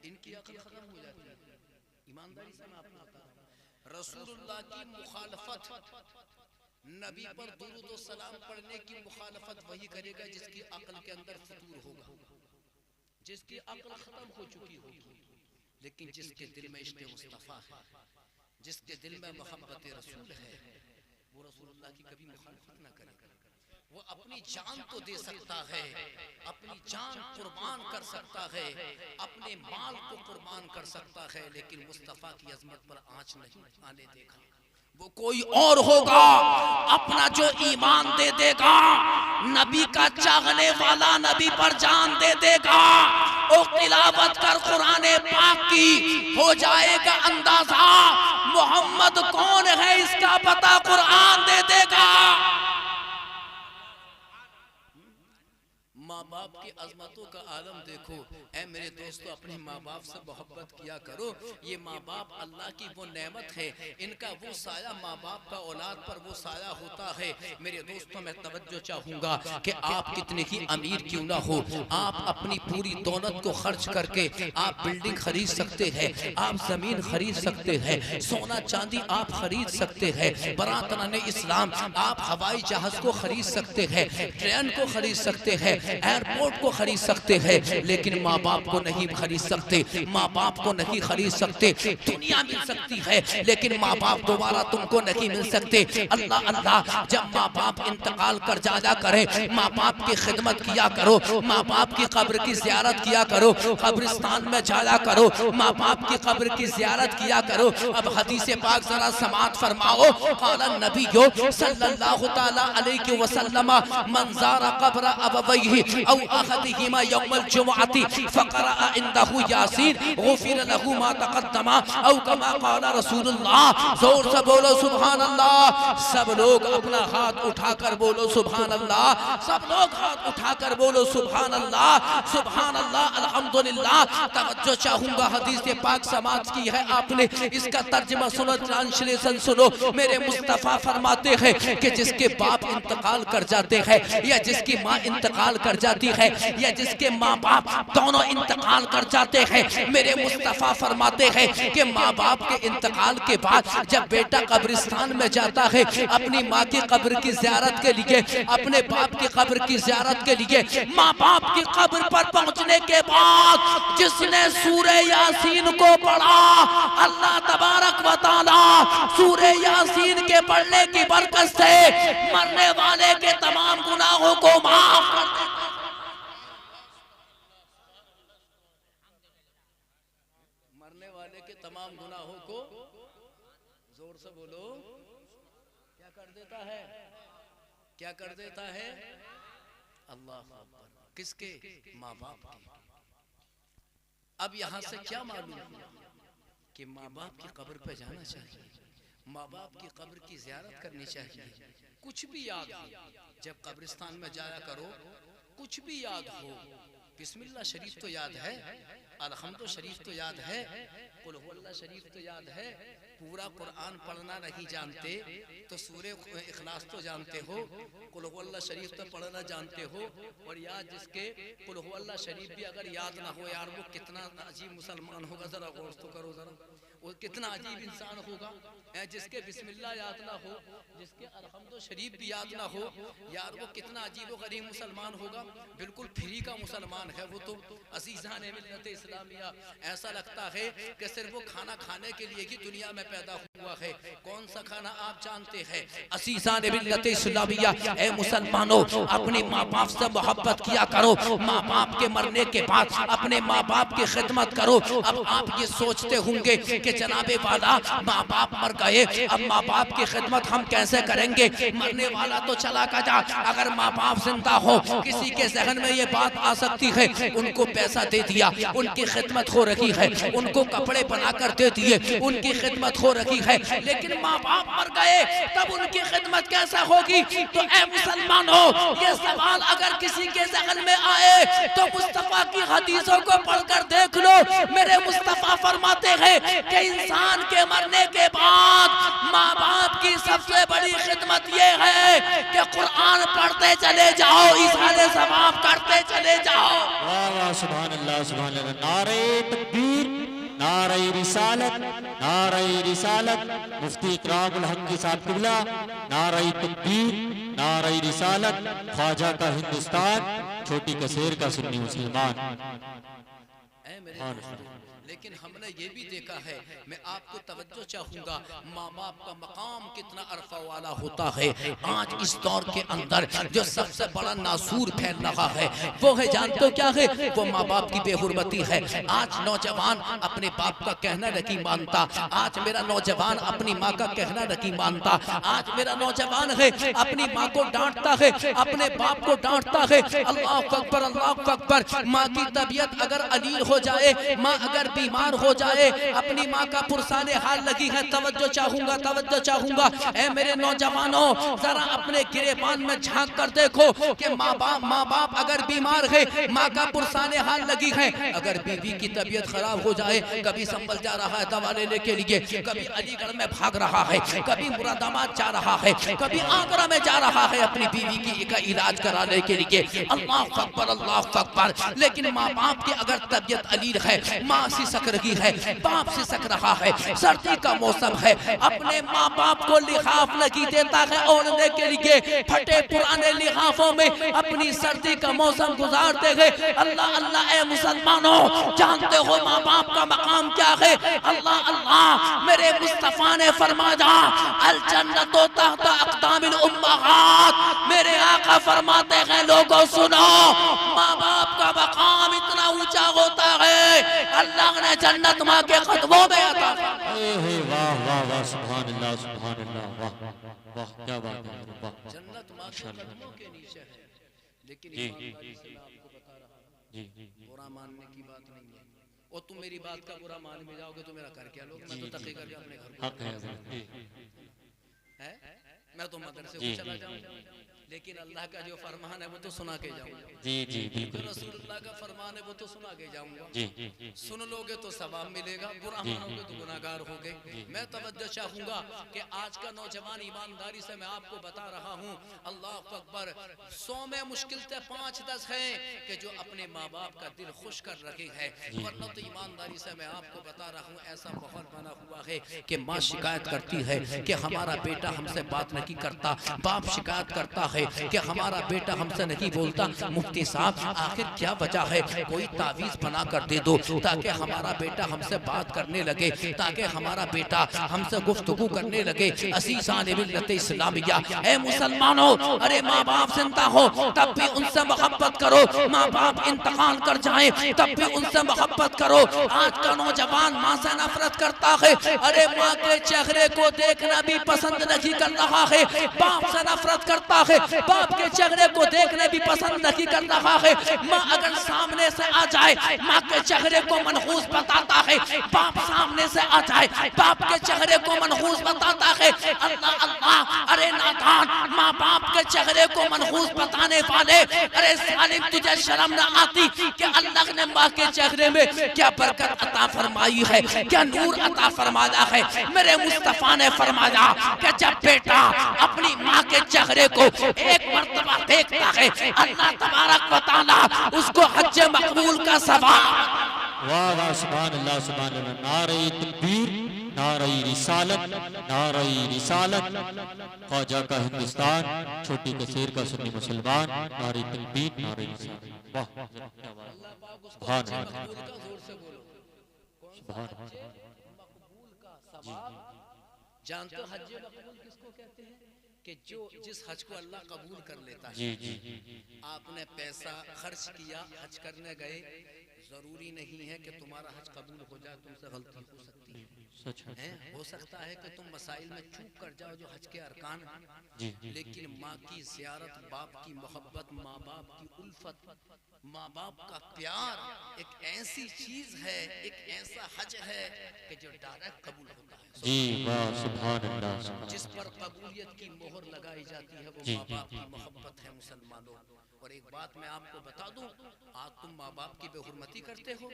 S2: इनकी अक्ल खत्म हो जाती है। ईमानदारी से मैं आपको बता रहा हूं, रसूलुल्लाह की मुखालफत, नबी पर दुरूद और सलाम पढ़ने की मुखालफत वही करेगा जिसकी अक्ल के अंदर फतूर होगा, जिसकी अक्ल खत्म हो चुकी होगी। लेकिन जिसके दिल में इश्क़ मुस्तफ़ा है, जिसके दिल में मोहब्बत रसूल है, वो रसूलुल्लाह की कभी मुखालफत ना करेगा। वो अपनी जान तो दे सकता है, अपनी जान कुर्बान कर सकता है, अपने माल को कुर्बान कर सकता है, लेकिन मुस्तफ़ा की अजमत पर आँच नहीं आने देगा। वो कोई और होगा, अपना जो ईमान दे देगा, नबी का चाहने वाला नबी पर जान दे देगा। ओ तिलावत कर कुरान पाक की, हो जाएगा अंदाजा मोहम्मद कौन है, इसका पता कुरान दे देगा। माँ बाप की अजमतों का आलम देखो। ऐ मेरे दोस्तों, अपने माँ बाप से मोहब्बत किया करो। ये माँ बाप अल्लाह की वो नेमत है, इनका वो साया माँ बाप का औलाद पर वो साया होता है। मेरे दोस्तों, मैं तवज्जो चाहूँगा कि आप कितने ही अमीर क्यों ना हो, आप अपनी पूरी दौलत को खर्च करके आप बिल्डिंग खरीद सकते हैं, आप जमीन खरीद सकते हैं, सोना चांदी आप खरीद सकते हैं, बरातन इस्लाम आप हवाई जहाज को खरीद सकते हैं, ट्रेन को खरीद सकते हैं। एयरपोर्ट को खरीद सकते हैं लेकिन माँ बाप को नहीं खरीद सकते, माँ बाप को नहीं खरीद सकते। दुनिया मिल सकती है लेकिन माँ बाप दोबारा तुमको नहीं मिल सकते। अल्लाह अल्लाह, जब माँ बाप इंतकाल कर जाया करे, माँ बाप की खिदमत किया करो, माँ बाप की कब्र की ज़ियारत किया करो, कब्रिस्तान में जाया करो, माँ बाप की कब्र की ज़ियारत किया करो। अब हदीस पाक जरा समाअत फरमाओ, क़ाला नबी सल्लल्लाहु तआला अलैहि वसल्लम मन ज़ारा क़ब्र अबवैहि औ अहदिहिमा यौमल जुमअति फ़क़रअ इंदहु यासीन गुफ़िर लहु मा तक़द्दमा औ कमा क़ाला रसूलुल्लाह। जोर से बोलो सुभान अल्लाह। सब लोग अपना हाथ उठाकर बोलो सुभान अल्लाह। सब लोग हाथ उठाकर बोलो सुभान अल्लाह, सुभान अल्लाह, अल्हम्दुलिल्लाह। तवज्जो चाहूंगा, हदीस पाक समाज की है आपने, इसका तर्जुमा सुनो, ट्रांसलेशन सुनो। मेरे मुस्तफ़ा फरमाते हैं कि जिसके बाप इंतकाल कर जाते हैं या जिसकी माँ इंतकाल कर जाती है या जिसके माँ बाप दोनों इंतकाल कर जाते हैं, मेरे मुस्तफ़ा फरमाते हैं कि माँ बाप के इंतकाल के बाद जब बेटा कब्रिस्तान में जाता है अपनी माँ की कब्र की ज़ियारत के लिए, अपने बाप की कब्र की ज़ियारत के लिए, माँ बाप की कब्र पर पहुंचने के बाद जिसने सूरे यासीन को पढ़ा, अल्लाह तबारक व तआला सूरे यासीन के पढ़ने की बरकत से मरने वाले के तमाम गुनाहों को माफ कर देता। मरने वाले के तमाम गुनाहों को, जोर से बोलो, क्या कर देता है? क्या कर देता है? अल्लाह अकबर। किसके? माँ बाप के। अब यहां से क्या मालूम कि माँ बाप की कब्र पे जाना चाहिए, माँ बाप की कब्र की ज़ियारत करनी चाहिए। कुछ भी याद हो, जब कब्रिस्तान में जाया करो, कुछ भी याद हो, बिस्मिल्लाह शरीफ तो याद है, अलहम्दुलिल्लाह शरीफ तो याद है, कुल हुवल्लाह शरीफ तो याद है, पूरा कुरान पढ़ना नहीं जानते तो सूरे इखलास तो जानते हो, कुल हुवल्लाह शरीफ तो पढ़ना जानते हो, और याद जिसके कुल हुवल्लाह शरीफ भी अगर याद ना हो यार, वो कितना अजीब मुसलमान होगा, जरा गौर तो करो जरा, वो कितना अजीब इंसान होगा। जिसके बिस्मिल्लाह याद ना हो, जिसके अलहम्दुलिल्लाह शरीफ भी याद ना हो, यार वो कितना अजीब व गरीब मुसलमान होगा। बिल्कुल फ्री का मुसलमान है वो तो। अज़ीज़ान मिल्लत इस्लामिया, ऐसा लगता है कि सिर्फ वो खाना खाने के लिए ही दुनिया में पैदा हुआ है। कौन सा खाना आप जानते हैं? अज़ीज़ान मिल्लत इस्लामिया, ए मुसलमानों, अपने माँ बाप से मोहब्बत किया करो। माँ बाप के मरने के बाद अपने माँ बाप की खिदमत करो। अब आप ये सोचते होंगे कि जनाबे वाला माँ बाप मर गए, अब माँ बाप की खिदमत हम कैसे करेंगे? मरने वाला तो चला गया, अगर माँ बाप जिंदा हो, किसी के जहन में ये बात आ सकती है, उनको पैसा दे दिया, उनकी खिदमत हो रही है, उनको कपड़े बनाकर दे दिए, उनकी खिदमत हो रही है, लेकिन माँ बाप मर गए, तब उनकी खिदमत कैसा होगी? तो ए मुसलमानों, ये सवाल अगर किसी के जहन में आए तो मुस्तफा की हदीसों को पढ़कर देख लो। मेरे मुस्तफा फरमाते हैं कि इंसान के मरने के बाद माँ बाप की सबसे बड़ी खिदमत ये है कि कुरान पढ़ते चले जाओ, इशारे सवाब करते चले जाओ।
S3: वाह वाह, सुभान अल्लाह, सुभान अल्लाह। नारे तकबीर, नारे रिसालत, नारे रिसालत, मुफ्ती इकरामुल हक के साथ किबला, नारे तकबीर, नारे रिसालत, ख्वाजा का हिंदुस्तान, छोटी कसेर का सुन्नी मुसलमान।
S2: लेकिन हमने ये भी देखा है, मैं आपको तवज्जो चाहूंगा, माँ बाप का मकाम कितना अरफा वाला होता है। आज इस दौर के अंदर जो सबसे बड़ा नासूर फैल रहा है वो है, जानते हो क्या है? वो माँ बाप की बेहुरमती है। आज नौजवान अपने बाप का कहना नहीं मानता, आज मेरा नौजवान अपनी माँ का कहना नहीं मानता, आज मेरा नौजवान है अपनी माँ को डांटता है, अपने बाप को डांटता है। अल्लाह अकबर, अल्लाह अकबर। माँ की तबीयत अगर अलील हो जाए, माँ अगर बीमार हो जाए, अपनी माँ का पुरसाने हाल लगी है। तवज्जो चाहूंगा, तवज्जो चाहूंगा, ऐ मेरे नौजवानों, जरा अपने गिरेबान में झांक कर देखो कि माँ बाप अगर बीमार है, माँ का पुरसाने हाल लगी है। अगर बीवी की तबीयत खराब हो जाए, कभी संभल जा रहा है दवा लेने के लिए, कभी अलीगढ़ में भाग रहा है, कभी मुरादाबाद जा रहा है, कभी आगरा में जा रहा है अपनी बीवी की का इलाज कराने के लिए। अल्लाह अकबर, अल्लाह अकबर। लेकिन माँ बाप की अगर तबीयत अलील है, माँ सिसक रही है, बाप सिसक रहा है, सर्दी का मौसम है, अपने माँ बाप को लिहाफ नहीं देता है ओढ़ने के लिए, फटे पुराने लिहाफों में अपनी सर्दी का मौसम गुजारते हैं। अल्लाह अल्लाह ए मुसलमानों, जानते हो माँ बाप का मकाम क्या है? अल्लाह अल्लाह, मेरे मुस्तफा ने फरमाया अल जन्नतो तहत अक़दामिल उम्महात, मेरे आका फरमाते हैं लोगों सुनो, माँ बाप का मकाम इतना ऊंचा होता है, अल्लाह ने जन्नत माँ के कदमों में अता फरमाई।
S3: वाह वाह वाह, सुभान अल्लाह सुभान अल्लाह, वाह वाह, क्या बात है, वाह।
S2: जन्नत माँ के कदमों के नीचे है। लेकिन
S3: जी
S2: ईमानदारी से मैं आपको बता रहा हूँ,
S3: जी
S2: बुरा मानने की बात नहीं है। और तुम मेरी बात का बुरा मान में जाओगे तो मेरा कर क्या लोगे? मैं तो तकी करके अपने घर
S3: हक है जी
S2: है, मैं तो मदरसे
S3: जी
S2: को चला जाऊंगा, लेकिन अल्लाह का जो फरमान है वो तो सुना के जाऊंगा,
S3: जी जी
S2: जो
S3: बिल्कुल
S2: रसूलुल्लाह का फरमान है वो तो सुना के जाऊंगा।
S3: जी
S2: सुन लोगे तो सवाब मिलेगा, बुरा मानोगे तो गुनाहगार होगे। मैं तवज्जो चाहूंगा कि आज का नौजवान ईमानदारी से मैं आपको बता रहा हूँ, अल्लाह अकबर, 100 में मुश्किल से 5-10 हैं कि जो अपने माँ बाप का दिल खुश कर रहे हैं, वरना तो ईमानदारी से मैं आपको बता रहा हूँ ऐसा माहौल बना हुआ है कि माँ शिकायत करती है कि हमारा बेटा हमसे बात नहीं करता, बाप शिकायत करता है कि हमारा बेटा हमसे नहीं बोलता। मुफ्ती साहब आखिर क्या वजह है? कोई तावीज बना कर दे दो ताकि हमारा बेटा हमसे बात करने लगे, ताकि हमारा बेटा हमसे गुफ्तगू करने लगे। असीसान मिल्लत इस्लामिया, ए मुसलमानों, अरे माँ बाप जिंदा हो तब भी उनसे मोहब्बत करो, माँ बाप इंतकाल कर जाए तब भी उनसे मोहब्बत करो। आज का नौजवान माँ से नफरत करता है, अरे माँ के चेहरे को देखना भी पसंद नहीं कर रहा है, बाप से नफरत करता है, बाप के चेहरे को देखने भी पसंद नहीं कर रहा है। माँ अगर सामने से आ जाए माँ के चेहरे को मनहूस बताता है, बाप सामने से आ जाए बाप के चेहरे को मनहूस बताता है। अल्लाह अल्लाह, अरे नादान, माँ बाप के चेहरे को मनहूस बताने वाले, अरे सालिम तुझे शर्म न आती कि अल्लाह ने माँ के चेहरे में क्या बरकत अता फरमाई है, क्या नूर अता फरमाया है। मेरे मुस्तफा ने फरमाया कि जब बेटा अपनी माँ के चेहरे को एक मर्तबा देखता है, अल्लाह तबारक व तआला उसको हज मकबूल का सवाब।
S3: वाह वाह, सुभान अल्लाह सुभान अल्लाह, नारे तकबीर, नारे रिसालत, नारे रिसालत, ख्वाजा का हिंदुस्तान, छोटी कसेर का सुन्नी मुसलमान, नारे तकबीर, नारे रिसालत, वाह क्या बात, सुभान अल्लाह सुभान अल्लाह।
S2: जानते हो हज मकबूल किसको कहते हैं? कि जो जिस हज को अल्लाह कबूल कर लेता है।
S3: जी जी
S2: आपने पैसा खर्च किया, हज करने गए, जरूरी नहीं है कि तुम्हारा हज कबूल हो जाए, तुमसे गलती हो सकती है, हो सकता है कि तुम मसाइल में चूक कर जाओ जो हज के अरकान हैं, लेकिन माँ की ज़ियारत, बाप की मोहब्बत, माँ बाप की उल्फत, माँ बाप का प्यार एक ऐसी चीज है, एक ऐसा हज है कि जो डायरेक्ट कबूल होता है।
S3: जी वाह, सुभान अल्लाह।
S2: जिस पर कबूलियत की मोहर लगाई जाती है वो माँ बाप की मोहब्बत है मुसलमानों। और एक बात मैं आपको बता दूं, आज तुम माँ बाप की बेहुरमती करते हो,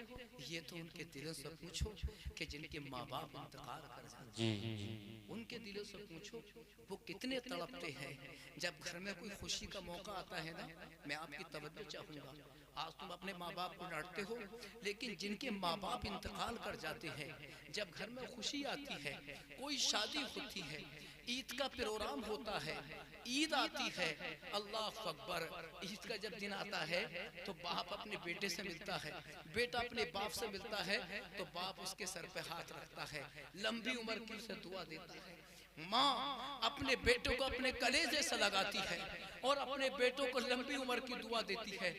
S2: ये तो उनके दिलों से पूछो कि जिनके माँ बाप इंतकाल कर जाते हैं, उनके दिलों से पूछो वो कितने तड़पते हैं। जब घर में कोई खुशी का मौका आता है ना, मैं आपकी तवज्जो चाहूंगा, आज तुम अपने माँ बाप को डांटते हो, लेकिन जिनके माँ बाप इंतकाल कर जाते हैं, जब घर में खुशी आती है, कोई शादी होती है, ईद का प्रोग्राम होता है, ईद आती है, अल्लाह अकबर, ईद का जब दिन आता है तो बाप अपने बेटे से मिलता है, बेटा अपने बाप से मिलता है, तो बाप उसके सर पे हाथ रखता है, लंबी उम्र की उसे दुआ देता है। माँ अपने बेटों को अपने कलेजे से लगाती है और अपने बेटों को लंबी उम्र की दुआ देती है।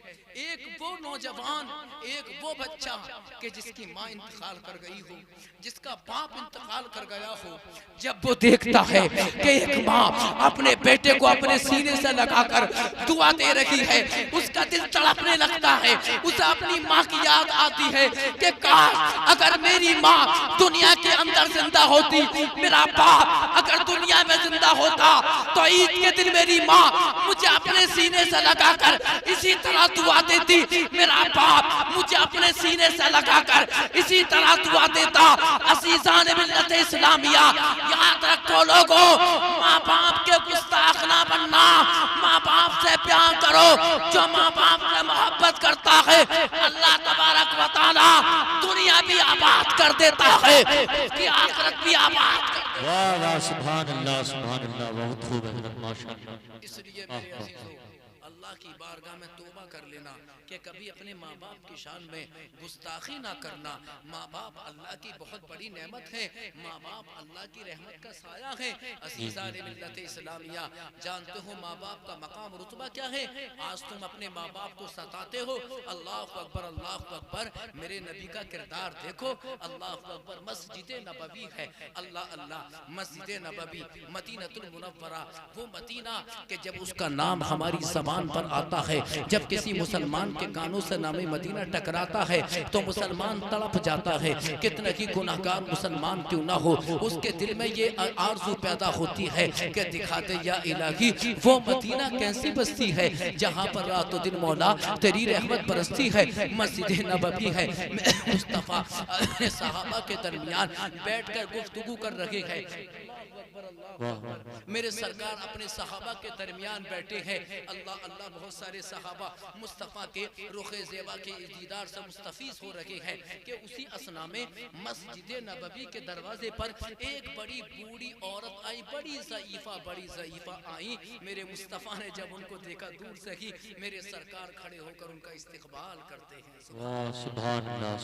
S2: एक वो नौजवान, एक वो बच्चा कि जिसकी माँ इंतकाल कर गई हो, जिसका बाप इंतकाल कर गया हो, जब वो देखता है कि एक माँ अपने बेटे को अपने सीने से लगाकर दुआ दे रही है, उसका दिल तड़पने लगता है, उसे अपनी माँ की याद आती है कि काश अगर मेरी माँ दुनिया के अंदर जिंदा होती, मेरा बाप अगर दुनिया में जिंदा होता, तो ईद के दिन मेरी माँ मुझे अपने सीने से लगाकर इसी तरह दुआ देती, मेरा बाप मुझे अपने सीने से लगाकर इसी तरह दुआ देता। असीज़ान मिल्लत इस्लामिया, याद रखो लोगों, माँ बाप के गुस्ताख ना बनना, माँ बाप से प्यार करो। जो माँ बाप से मोहब्बत करता है, अल्लाह तबारक व ताला दुनिया भी आबाद कर देता है, उसकी आखिरत भी आबाद कर देता है।
S3: वाह वाह सुभान अल्लाह, बहुत खूब है माशाअल्लाह।
S2: इसलिए मेरे अजीजों, अल्लाह की बारगाह में तौबा कर लेना कि कभी अपने माँ बाप की शान में गुस्ताखी ना करना। माँ बाप अल्लाह की बहुत बड़ी नेमत है, माँ बाप अल्लाह की रहमत का साया है। अज़ीज़ान मिल्लत इस्लामिया, जानते हो माँ बाप का मकाम रुतबा क्या है? आज तुम अपने माँ बाप को सताते हो, अल्लाह अकबर अल्लाह अकबर। मेरे नबी का किरदार देखो, अल्लाह अकबर। मस्जिद नबवी है, अल्लाह अल्लाह, मस्जिद नबवी मदीनतुल मुनव्वरा, वो मदीना कि जब उसका नाम हमारी ज़बान पर आता है, जब किसी मुसलमान के कानों से नाम मदीना टकराता है तो मुसलमान तड़प जाता है। कितने ही गुनाहगार मुसलमान क्यों ना हो, उसके दिल में ये आरज़ू पैदा होती है कि दिखा दे या इलाही वो मदीना कैसी बस्ती है जहाँ पर रातों दिन मौला तेरी रहमत बरसती है। मस्जिद नबवी है, मुस्तफ़ा अपने सहाबा के दरमियान बैठकर गुफ्तगू कर रहे हैं। मेरे सरकार अपने सहाबा के दरमियान बैठे हैं, अल्लाह अल्लाह। बहुत सारे सहाबा मुस्तफ़ा के रुखे ज़ेबा के दीदार से मुस्तफ़ीज़ हो रहे हैं कि उसी असना में मस्जिद नबवी के दरवाजे पर एक बड़ी बूढ़ी औरत आई, बड़ी ज़ईफ़ा आई। मेरे मुस्तफ़ा ने जब उनको देखा दूर से ही, मेरे सरकार खड़े होकर उनका इस्तकबाल करते हैं।
S3: सुभान अल्लाह।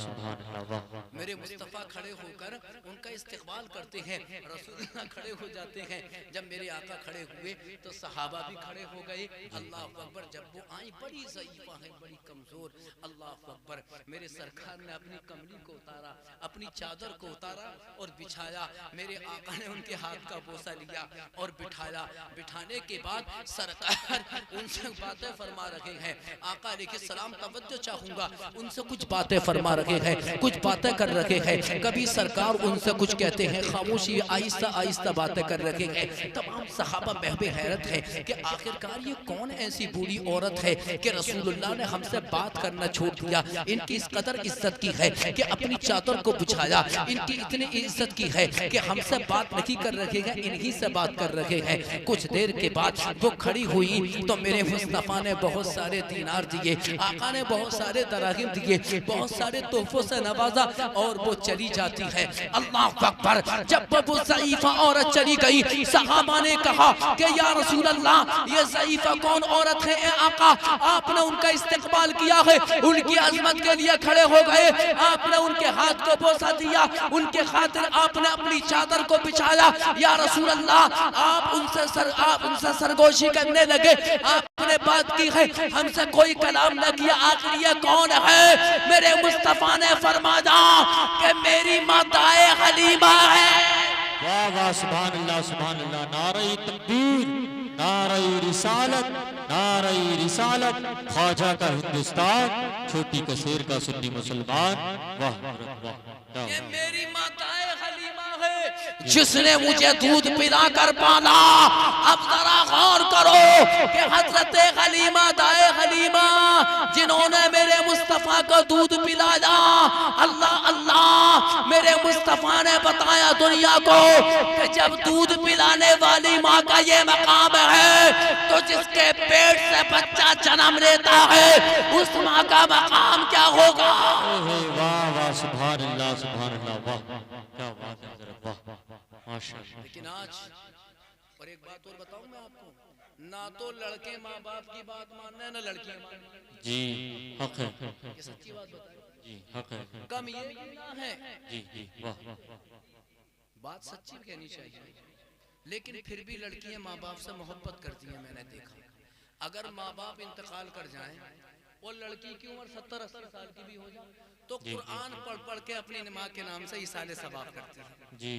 S2: मेरे मुस्तफ़ा खड़े होकर उनका इस्तकबाल करते हैं, रसूलुल्लाह खड़े हो जाते हैं। जब मेरे आका खड़े हुए तो सहाबा भी खड़े हो गए। अल्लाह अकबर। जब वो आई, बड़ी ज़ईफ़ा है, बड़ी कमज़ोर, अल्लाह अकबर। मेरे सरकार ने अपनी कमली को उतारा, अपनी चादर को उतारा और बिछाया। मेरे आका ने उनके हाथ का बोसा लिया और बिठाया। बिठाने के बाद सरकार उनसे बातें फरमा रहे हैं। आका लेके सलाम तवज्जो चाहूँगा, उनसे कुछ बातें फरमा रहे हैं, कुछ बातें कर रहे हैं। कभी सरकार उनसे कुछ कहते हैं, खामोशी, आहिस्ता आहिस्ता बातें कर रहे हैं। तमाम सहाबा महबे हैरत है कि आखिरकार ये कौन ऐसी बूढ़ी औरत है कि रसूलुल्लाह ने हमसे बात करना छोड़ दिया। इनकी इस कदर इज्जत की है कि अपनी चादर को बिछाया, इनकी इतनी इज्जत की है कि हमसे बात नहीं कर रहे हैं, इन्हीं से बात कर रहे हैं। कुछ देर के बाद वो खड़ी हुई तो मेरे मुस्तफ़ा ने बहुत सारे दीनार दिए, आका ने बहुत सारे दराहिम दिए, बहुत सारे तोहफों से नवाजा और वो चली जाती है। अल्लाह अकबर। जब वो ज़ईफ़ा औरत चली गई, सहाबा ने कहा कि या रसूल अल्लाह, ये ज़ईफ़ा कौन औरत है? ए आका, आपने उनका इस्तकबाल किया है, उनकी अज़मत के लिए खड़े हो गए, आपने उनके हाथ को बोसा दिया, उनके खातिर आपने अपनी चादर को बिछाया। या रसूल अल्लाह, आप उनसे सरगोशी करने लगे, आपने बात की है, हमसे कोई कलाम न किया, आखिर ये कौन है? मेरे मुस्तफ़ा ने फरमाया कि मेरी माताए हलीमा है।
S3: वाह वाह सुभान अल्लाह। नारे तकबीर, नारे रिसालत, नारे रिसालत। ख्वाजा का हिंदुस्तान, छोटी कसेर का सुन्नी मुसलमान। वाह वाह।
S2: ये मेरी माताए हलीमा है, जिसने मुझे दूध पिला कर पाला। अब जरा गौर करो कि हजरत हलीमा दाए हलीमा, जिन्होंने मेरे मुस्तफ़ा को दूध पिलाया। अल्लाह अल्लाह। मेरे मुस्तफ़ा ने बताया दुनिया को कि जब दूध पिलाने वाली माँ का ये मकाम है तो जिसके पेट से बच्चा जन्म लेता है उस माँ का मकाम क्या होगा?
S3: वाह वाह सुभान अल्लाह। वाह क्या बात है हज़रत, वाह माशाअल्लाह।
S2: लेकिन आज और एक बात और बताऊं मैं आपको, ना तो लड़के माँ बाप की बात मानना है, ना लड़कियां मानना।
S3: जी हक है,
S2: ये सच्ची बात बताइए।
S3: जी हक है।
S2: कम ये ना है,
S3: जी वाह।
S2: बात सच्ची कहनी चाहिए। लेकिन फिर भी लड़कियां माँ बाप से मोहब्बत करती हैं। मैंने देखा, अगर माँ बाप इंतकाल कर जाएं और लड़की की उम्र 70-80 साल की भी हो जाए तो कुरान पढ़ पढ़ के अपनी माँ के नाम से इसाले सवाब करती है।
S3: जी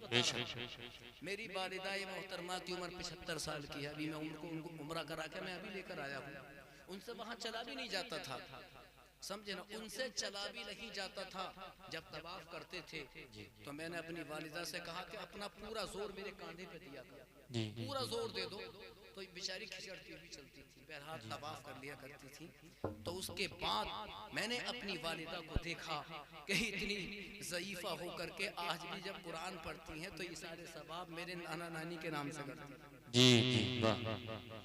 S3: बेशक।
S2: मेरी वालिदा मोहतरमा की उम्र 75 साल की है। अभी मैं उनको उम्रा करा के मैं अभी लेकर आया हूँ। उनसे वहाँ चला भी नहीं जाता था, समझे ना, उनसे चला भी नहीं जाता था। जब तवाफ करते थे तो मैंने अपनी वालिदा से कहा कि अपना पूरा जोर मेरे कांधे पे दिया, पूरा जोर दे दो। तो बेचारी खिचड़ती हुई चलती थी, बहरहाल तवाफ कर लिया करती थी। तो उसके बाद मैंने अपनी वालिदा को देखा कि इतनी ज़ईफ़ा होकर के आज भी जब कुरान पढ़ती हैं तो ये सारे सवाब मेरे नाना नानी के नाम से करती हैं।
S3: जी जी वाह।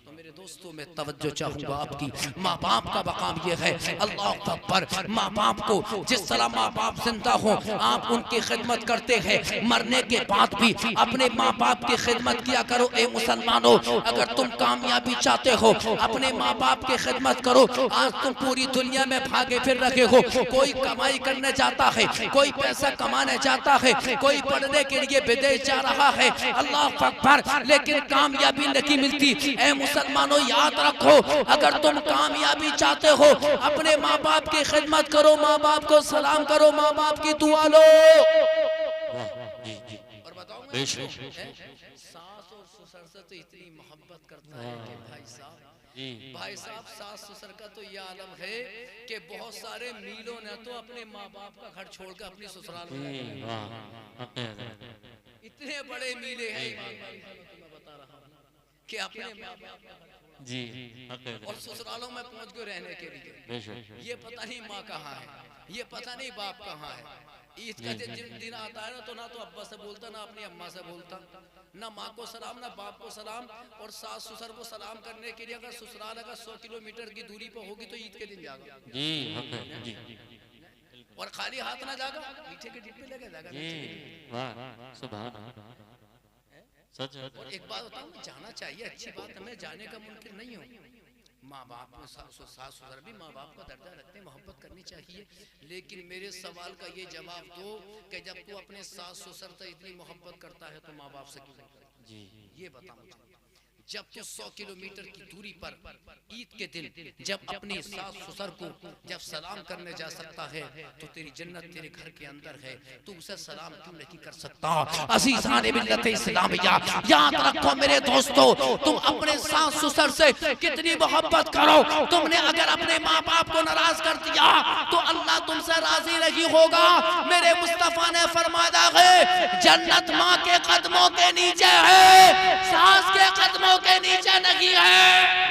S2: तो मेरे दोस्तों मैं तवज्जो चाहूंगा आपकी, माँ बाप का मकाम ये है, अल्लाह अकबर, माँ बाप को जिस तरह माँ बाप जिंदा हो आप उनकी खिदमत करते हैं, मरने के बाद भी अपने माँ बाप की खिदमत किया करो। ए मुसलमानों, अगर तुम कामयाबी चाहते हो अपने माँ बाप की खिदमत करो। आज तुम पूरी दुनिया में भागे फिर रहे हो, कोई कमाई करने जाता है, कोई पैसा कमाने जाता है, कोई पढ़ने के लिए विदेश जा रहा है, अल्लाह अकबर, लेकिन कामयाबी नहीं मिलती। ए मुसलमानों याद रखो, अगर तुम कामयाबी चाहते हो अपने माँ बाप की खिदमत करो, माँ बाप को सलाम करो, माँ बाप की दुआ लो। और बताओ सास और ससुर से तो इतनी मोहब्बत करता है कि भाई साहब सास ससुर का तो ये आलम है कि बहुत सारे मीलों ने तो अपने माँ बाप का घर छोड़कर अपनी ससुराल में इतने बड़े मीले हैं बता रहा हूँ कि अपने माँ बाप
S3: जी
S2: और ससुरालों में पहुंच गए रहने के लिए। ये पता नहीं माँ कहाँ है, ये पता नहीं बाप कहाँ है। ईद का दिन आता है ना तो ना तो अब्बा से बोलता ना अपनी अम्मा से बोलता, ना माँ को सलाम ना बाप को सलाम। और सास ससुर को सलाम करने के लिए अगर ससुराल अगर 100 किलोमीटर की दूरी पर होगी तो ईद के दिन जागा
S3: जी
S2: और खाली हाथ ना जागा, मीठे के डिब्बे लगे जागा।
S3: सच।
S2: और एक बात बताऊं, जाना चाहिए, अच्छी बात, हमें जाने का मुमकिन नहीं हो। माँ बाप में सास ससुर भी माँ बाप का दर्जा रखते हैं, मोहब्बत करनी चाहिए। लेकिन मेरे सवाल का ये जवाब दो कि जब तू अपने सास ससुर से इतनी मोहब्बत करता है तो माँ बाप से क्यों जी ये बता मुझे। जब तू 100 किलोमीटर की दूरी पर ईद के दिन जब अपने सास ससुर को जब सलाम करने जा सकता है तो तेरी जन्नत तेरे घर के अंदर है, तू उसे सलाम क्यों नहीं कर सकता? अज़ीज़ान मिल्लत इस्लामिया, याद रखो मेरे दोस्तों, तुम अपने सास ससुर से कितनी मोहब्बत करो, तुमने अगर अपने माँ बाप को नाराज कर दिया तो अल्लाह तुमसे राजी नहीं होगा। मेरे मुस्तफा ने फरमाया है जन्नत माँ के कदमों के नीचे है, सास के कदमों के नीचे नहीं है।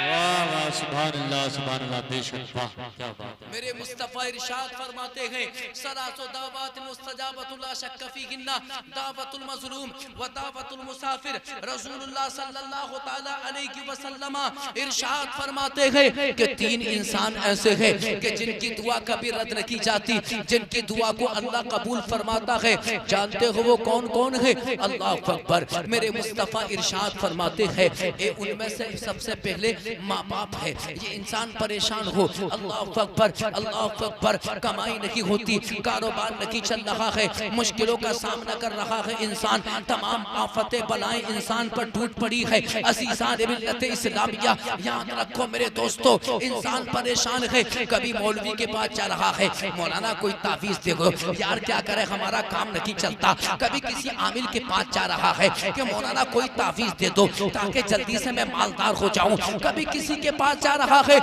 S3: वाह वाह सुभान अल्लाह बेशक वाह क्या बात है।
S2: मेरे मुस्तफा इरशाद फरमाते हैं सलासो दावत मुस्तजाबतुल ला शक्क फीहिन्ना दावतुल मज़लूम व दावतुल मुसाफिर। रसूलुल्लाह सल्लल्लाहु तआला अलैहि वसल्लम इरशाद फरमाते हैं कि 3 इंसान ऐसे हैं कि जिनकी दुआ कभी रद्द नहीं जाती, जिनकी दुआ को अल्लाह कबूल फरमाता है। जानते हो वो कौन कौन है? अल्लाह अकबर। मेरे मुस्तफा इरशाद फरमाते हैं उनमें से सबसे पहले माँ बाप है। ये इंसान परेशान हो, अल्लाह अकबर अल्लाह अकबर, कमाई नहीं होती, कारोबार नहीं चल रहा है, मुश्किलों का सामना कर रहा है इंसान, तमाम आफतें बलाएं इंसान पर टूट पड़ी है। अज़ीज़ान मिल्लत इस्लामिया, याद रखो मेरे दोस्तों, इंसान परेशान है। कभी मौलवी के पास जा रहा है, मौलाना कोई तावीज़ दे दो, यार क्या करे हमारा काम नहीं चलता। कभी किसी आमिल के पास जा रहा है कि मौलाना कोई तावीज़ दे दो ताकि जल्दी से मैं मालदार हो जाऊं। कभी किसी के पास जा रहा है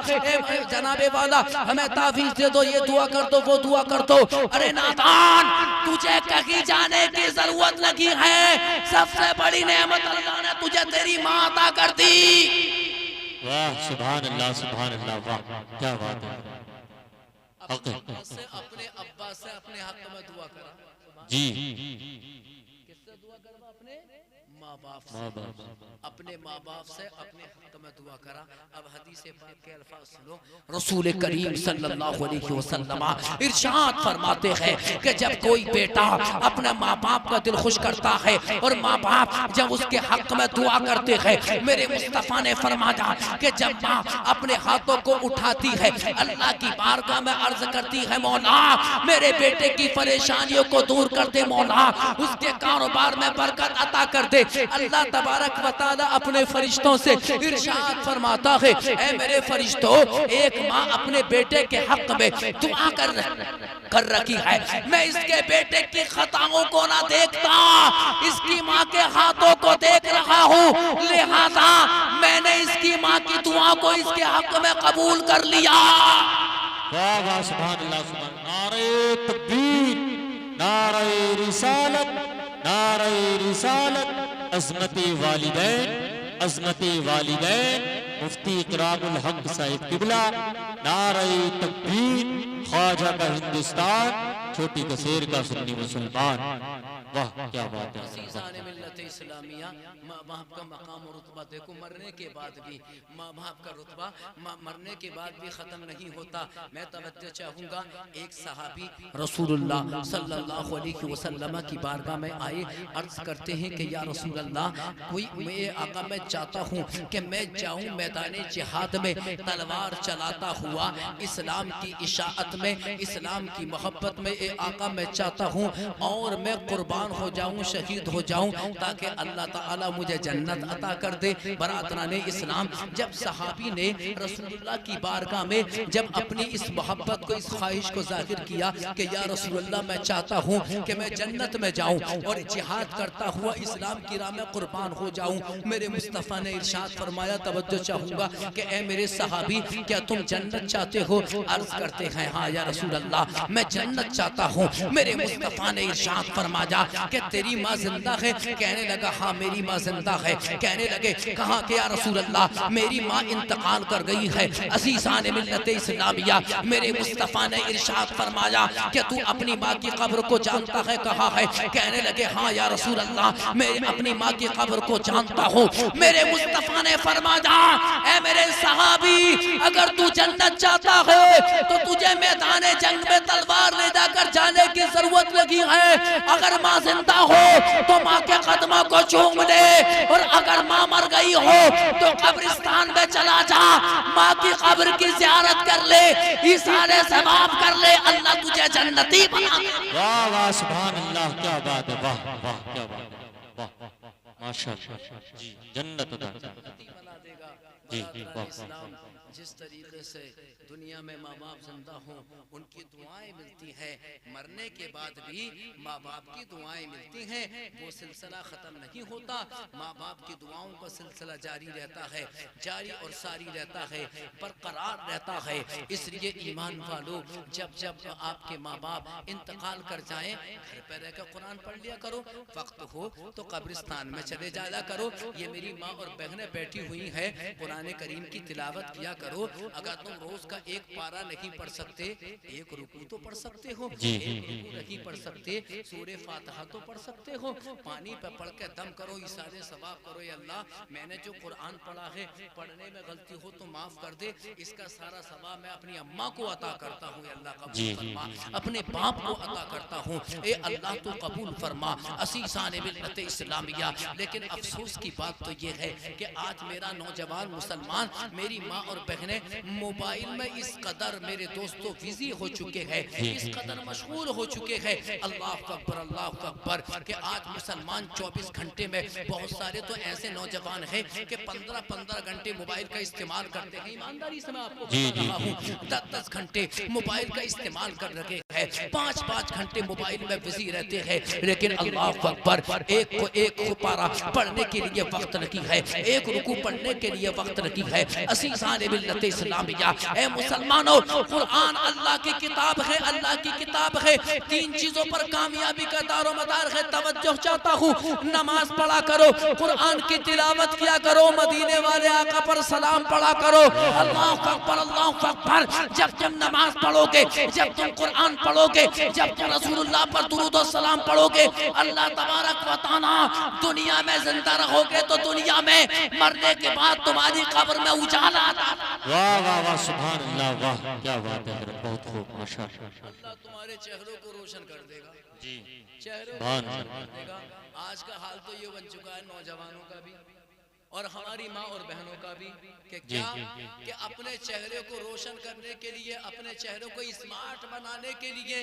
S2: जनाबे वाला हमें तावीज़ दे दो, ये दुआ कर दो, वो दुआ कर दो। अरे नादान, तुझे कहीं जाने की जरूरत लगी है, सबसे बड़ी नेमत अल्लाह ने तुझे तेरी माँ अता कर दी।
S3: वाह सुभान अल्लाह वाह क्या बात है।
S2: अपने अब्बा से अपने हक में दुआ करा
S3: जी,
S2: किससे दुआ करवा? अपने माँ बाप से, अपने माँ बाप से अपने हक में दुआ करा। अब हदीस पाक के अल्फाज सुनो, रसूल करीम सल्लल्लाहु अलैहि वसल्लम इरशाद फरमाते हैं कि जब कोई बेटा अपने माँ बाप का दिल खुश करता है और माँ बाप जब उसके हक में दुआ करते हैं, मेरे मुस्तफा ने फरमाया कि जब माँ अपने हाथों को उठाती है अल्लाह की बारगाह में अर्ज करती है मौला मेरे बेटे की परेशानियों को दूर कर दे, मौला उसके कारोबार में बरकत अता कर दे। अल्लाह तबारक व तआला अपने फरिश्तों से इरशाद फरमाता है ऐ मेरे फरिश्तों, एक माँ अपने बेटे के हक में दुआ कर रखी है, मैं इसके बेटे की खताओं को ना देखता, इसकी माँ के हाथों को देख रहा हूँ, लिहाजा मैंने इसकी माँ की दुआ को इसके हक में कबूल कर लिया।
S3: वाह वाह सुभान अल्लाह सुभान। नारे तकबीर, नारे रिसालत, नारे रिसालत, अज़मत वालिदैन, अज़मत वालिदैन मुफ्ती इकरामुल हक साहिब किबला, नारे तकबीर, ख्वाजा का हिंदुस्तान, छोटी कसेर का सुन्नी मुसलमान। वाह क्या बात है।
S2: अज़ीज़ान मिल्लत इस्लामिया, माँ बाप का मकाम और रुतबा देखो, मरने के बाद भी माँ बाप का रुतबा मरने के बाद भी ख़त्म नहीं होता। मैं तवज्जो चाहूँगा, एक सहाबी रसूलुल्लाह सल्लल्लाहु अलैहि वसल्लम की बारगाह में आए, अर्ज़ करते हैं कि या रसूलल्लाह, कोई मैं आका मैं चाहता हूँ कि मैं जाऊँ मैदान जिहाद में तलवार चलाता हुआ इस्लाम की इशाअत में, इस्लाम की मोहब्बत में, ए आका मैं चाहता हूँ और मैं कुर्बान हो जाऊं, शहीद हो जाऊं, ताकि अल्लाह ताला मुझे जन्नत अता कर दे। बरातराने इस्लाम, जब सहाबी ने रसूलुल्लाह की बारगाह में जब अपनी इस मोहब्बत को, इस ख्वाहिश को जाहिर किया कि या रसूलुल्लाह मैं चाहता हूँ कि मैं जन्नत में जाऊं और जिहाद करता हुआ इस्लाम की राह में कुर्बान हो जाऊं, मेरे मुस्तफ़ा ने इरशाद फरमाया, तवज्जो चाहूँगा कि ए मेरे सहाबी, क्या तुम जन्नत चाहते हो? अर्ज करते हैं हाँ या रसूलल्लाह, मैं जन्नत चाहता हूँ। मेरे मुस्तफ़ा ने इरशाद फरमाया कि तेरी माँ जिंदा है? कहने लगा हाँ मेरी माँ जिंदा है। कहने लगे कहाँ के या रसूल अल्लाह? मेरी माँ इंतकाल कर गई है। अज़ीज़ान मिल्लत इस्लामिया, मेरे मुस्तफ़ा ने इरशाद फरमाया कि तू अपनी माँ की कब्र को जानता है? कहा है। कहने लगे हाँ या रसूल अल्लाह, मैं अपनी माँ की कब्र को जानता हूँ। मेरे मुस्तफ़ा ने फरमाया, ऐ मेरे सहाबी, अगर तू जन्नत चाहता है तो तुझे मैदान जंग में तलवार ले जाकर जाने की जरूरत लगी है। अगर माँ जिंदा हो तो माँ के कदमों को चूम ले, और अगर माँ मर गई हो तो कब्रिस्तान में चला जा, माँ की कब्र की ज़ियारत कर ले, इशारे सवाब कर ले, अल्लाह तुझे जन्नती बना दे।
S3: वाह वाह सुभान अल्लाह, क्या बात है, वाह वाह क्या बात है, वाह माशाअल्लाह, जी जन्नत अता
S2: बना देगा।
S3: जी जी वाह
S2: इस्लाम जिस तरीके से दुनिया में माँ बाप जिंदा हो उनकी दुआएं मिलती हैं, मरने के बाद भी माँ बाप की दुआएं मिलती हैं, वो सिलसिला ख़त्म नहीं होता। माँ बाप की दुआओं का सिलसिला जारी रहता है, जारी और सारी रहता है, बरकरार रहता है। इसलिए ईमान वालों, जब जब आपके माँ बाप इंतकाल कर जाएं, घर पर रहकर कुरान पढ़ लिया करो, वक्त हो तो कब्रिस्तान में चले जाया करो। ये मेरी माँ और बहनें बैठी हुई हैं, कुरान करीम की तिलावत किया करो। अगर तुम रोज का एक पारा नहीं पढ़ सकते, एक रुकू तो पढ़ सकते हो, एक रुकू नहीं पढ़ सकते, सूरे फातिहा तो पढ़ सकते हो। पानी पे पढ़ के दम करो, इशारे सवाब करो, या अल्लाह मैंने जो कुरान पढ़ा है, पढ़ने में गलती हो तो माफ कर दे, इसका सारा सवाब मैं अपनी अम्मा को अता करता हूँ, अल्लाह कबूल फरमा, अपने बाप को अता करता हूँ, ए अल्लाह तो कबूल फरमा। अज़ीज़ान मिल्लत इस्लामिया, लेकिन अफसोस की बात तो ये है कि आज मेरा नौजवान मुसलमान, मेरी माँ और बहनें मोबाइल में इस कदर मेरे दोस्तों बिजी हो चुके हैं, इस कदर मशगूल हो चुके हैं, अल्लाह अकबर, कि आज मुसलमान 24 घंटे में, बहुत सारे तो ऐसे नौजवान हैं कि 15-15 घंटे मोबाइल का इस्तेमाल करते हैं। ईमानदारी से मैं आपको बता रहा हूँ, 10-10 घंटे मोबाइल का इस्तेमाल कर रहे हैं, 5-5 घंटे मोबाइल में बिजी रहते हैं। लेकिन अल्लाह अकबर, एक पारा पढ़ने के लिए वक्त लगी है, एक रुकू पढ़ने के लिए वक्त लगी है। अज़ीज़ान मिल्लत इस्लामिया, ए मुसलमानों, कुरान अल्लाह की किताब है, अल्लाह की किताब है। 3 चीजों पर कामयाबी का दारो मदार है। तवज्जो चाहता हूँ, नमाज पढ़ा करो, कुरान की तिलावत किया करो, मदीने वाले आका पर सलाम पढ़ा करो। अल्लाह अकबर, अल्लाह अकबर। जब तुम नमाज पढ़ोगे, जब तुम कुरान पढ़ोगे, जब तुम रसूलुल्लाह पर दुरूद और सलाम पढ़ोगे, अल्लाह तबारक व तआला दुनिया में जिंदा रहोगे तो दुनिया में, मरने के बाद तुम्हारी कब्र में उजाला आता।
S3: वाह वाह वाह सुभान अल्लाह, वाह क्या बात है, बहुत खूब माशाअल्लाह।
S2: अल्लाह तुम्हारे चेहरों को रोशन कर देगा,
S3: जी
S2: चेहरों को
S3: सुभान
S2: रोशन कर
S3: अल्लाह।
S2: देगा। आज का हाल तो ये बन चुका है नौजवानों का भी और हमारी माँ और बहनों का भी, कि क्या कि अपने चेहरे को रोशन करने के लिए, अपने चेहरों को स्मार्ट बनाने के लिए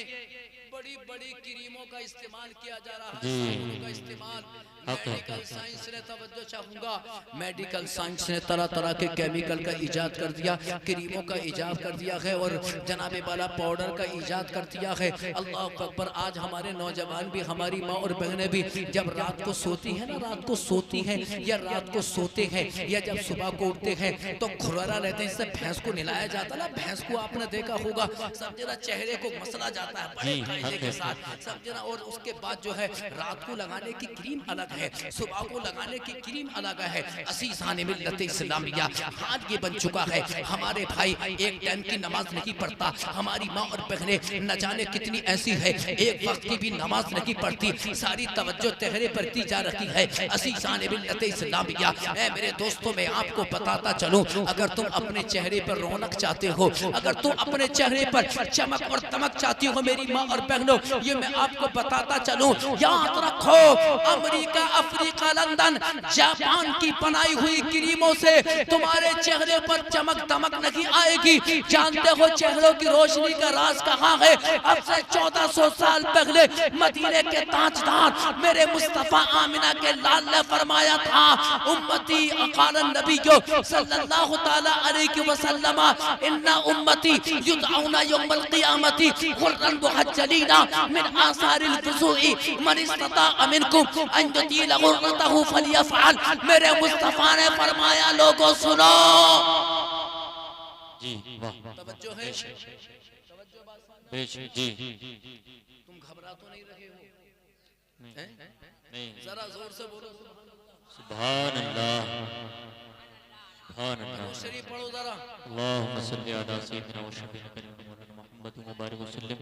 S2: बड़ी बड़ी क्रीमों का इस्तेमाल किया जा रहा है, साबुनों का इस्तेमाल। मेडिकल साइंस ने, तवज्जो चाहूंगा, मेडिकल साइंस ने तरह तरह के केमिकल का इजाद कर दिया, क्रीमों का इजाद कर दिया है, और जनाबे वाला पाउडर का इजाद कर दिया है। अल्लाह अकबर, आज हमारे नौजवान भी, हमारी माँ और बहनें भी जब रात को सोती है ना, रात को सोती हैं या रात को सोते हैं या जब सुबह को उठते हैं तो खुररा रहते हैं। इससे भैंस को नहलाया जाता ना, भैंस को आपने देखा होगा, समझना चेहरे को मसला जाता है बड़े फायदे के साथ, समझना। और उसके बाद जो है रात को लगाने की क्रीम अलग है, सुबह को लगाने की क्रीम अलग है। असीसान मिल्लत इस्लामिया आज ये बन चुका है। हमारे भाई एक टाइम की नमाज नहीं पढ़ता, हमारी माँ और बहनें न जाने कितनी ऐसी है एक वक्त की भी नमाज नहीं पढ़ती, सारी तवज्जो चेहरे पर दी जा रही है। असीसान मिल्लत इस्लामिया ऐ मेरे दोस्तों, मैं आपको बताता चलूं, अगर तुम अपने चेहरे पर रौनक चाहते हो, अगर तुम अपने चेहरे पर चमक और तमक चाहती हो मेरी माँ और बहनों, ये मैं आपको बताता चलूं, याद रखो अमेरिका, अफ्रीका, लंदन, जापान की बनाई हुई क्रीमों से तुम्हारे चेहरे पर चमक दमक नहीं आएगी। जानते हो चेहरों की रोशनी का राज कहाँ है? अब से 1400 साल पहले मदीने के ताजदार मेरे मुस्तफा आमिना के लाल ने फरमाया था, उम्मती अकाल नबी जो सल्लल्लाहु ताला अलैहि वसल्लम इन्ना उम्मती युदऔना यौमल क़ियामती गुर्रन मुहज्जलीना मिन आसारिल वुज़ूई मन इस्तता मिनकुम अन युतील गुर्रतहु फलियफ़अल। मेरे मुस्तफा ने फरमाया, लोगों सुनो,
S3: जी वाह,
S2: तवज्जो है,
S3: बेशक जी,
S2: तुम घबरा तो नहीं रहे हो?
S3: नहीं,
S2: जरा जोर से बोलो
S3: सुभान अल्लाह, सुभान अल्लाह,
S2: शरीफ पढ़ो जरा।
S3: अल्लाहुम्मा सल्लि अला सय्यिदिना व शफीना मुहम्मद व बारिक व सल्लिम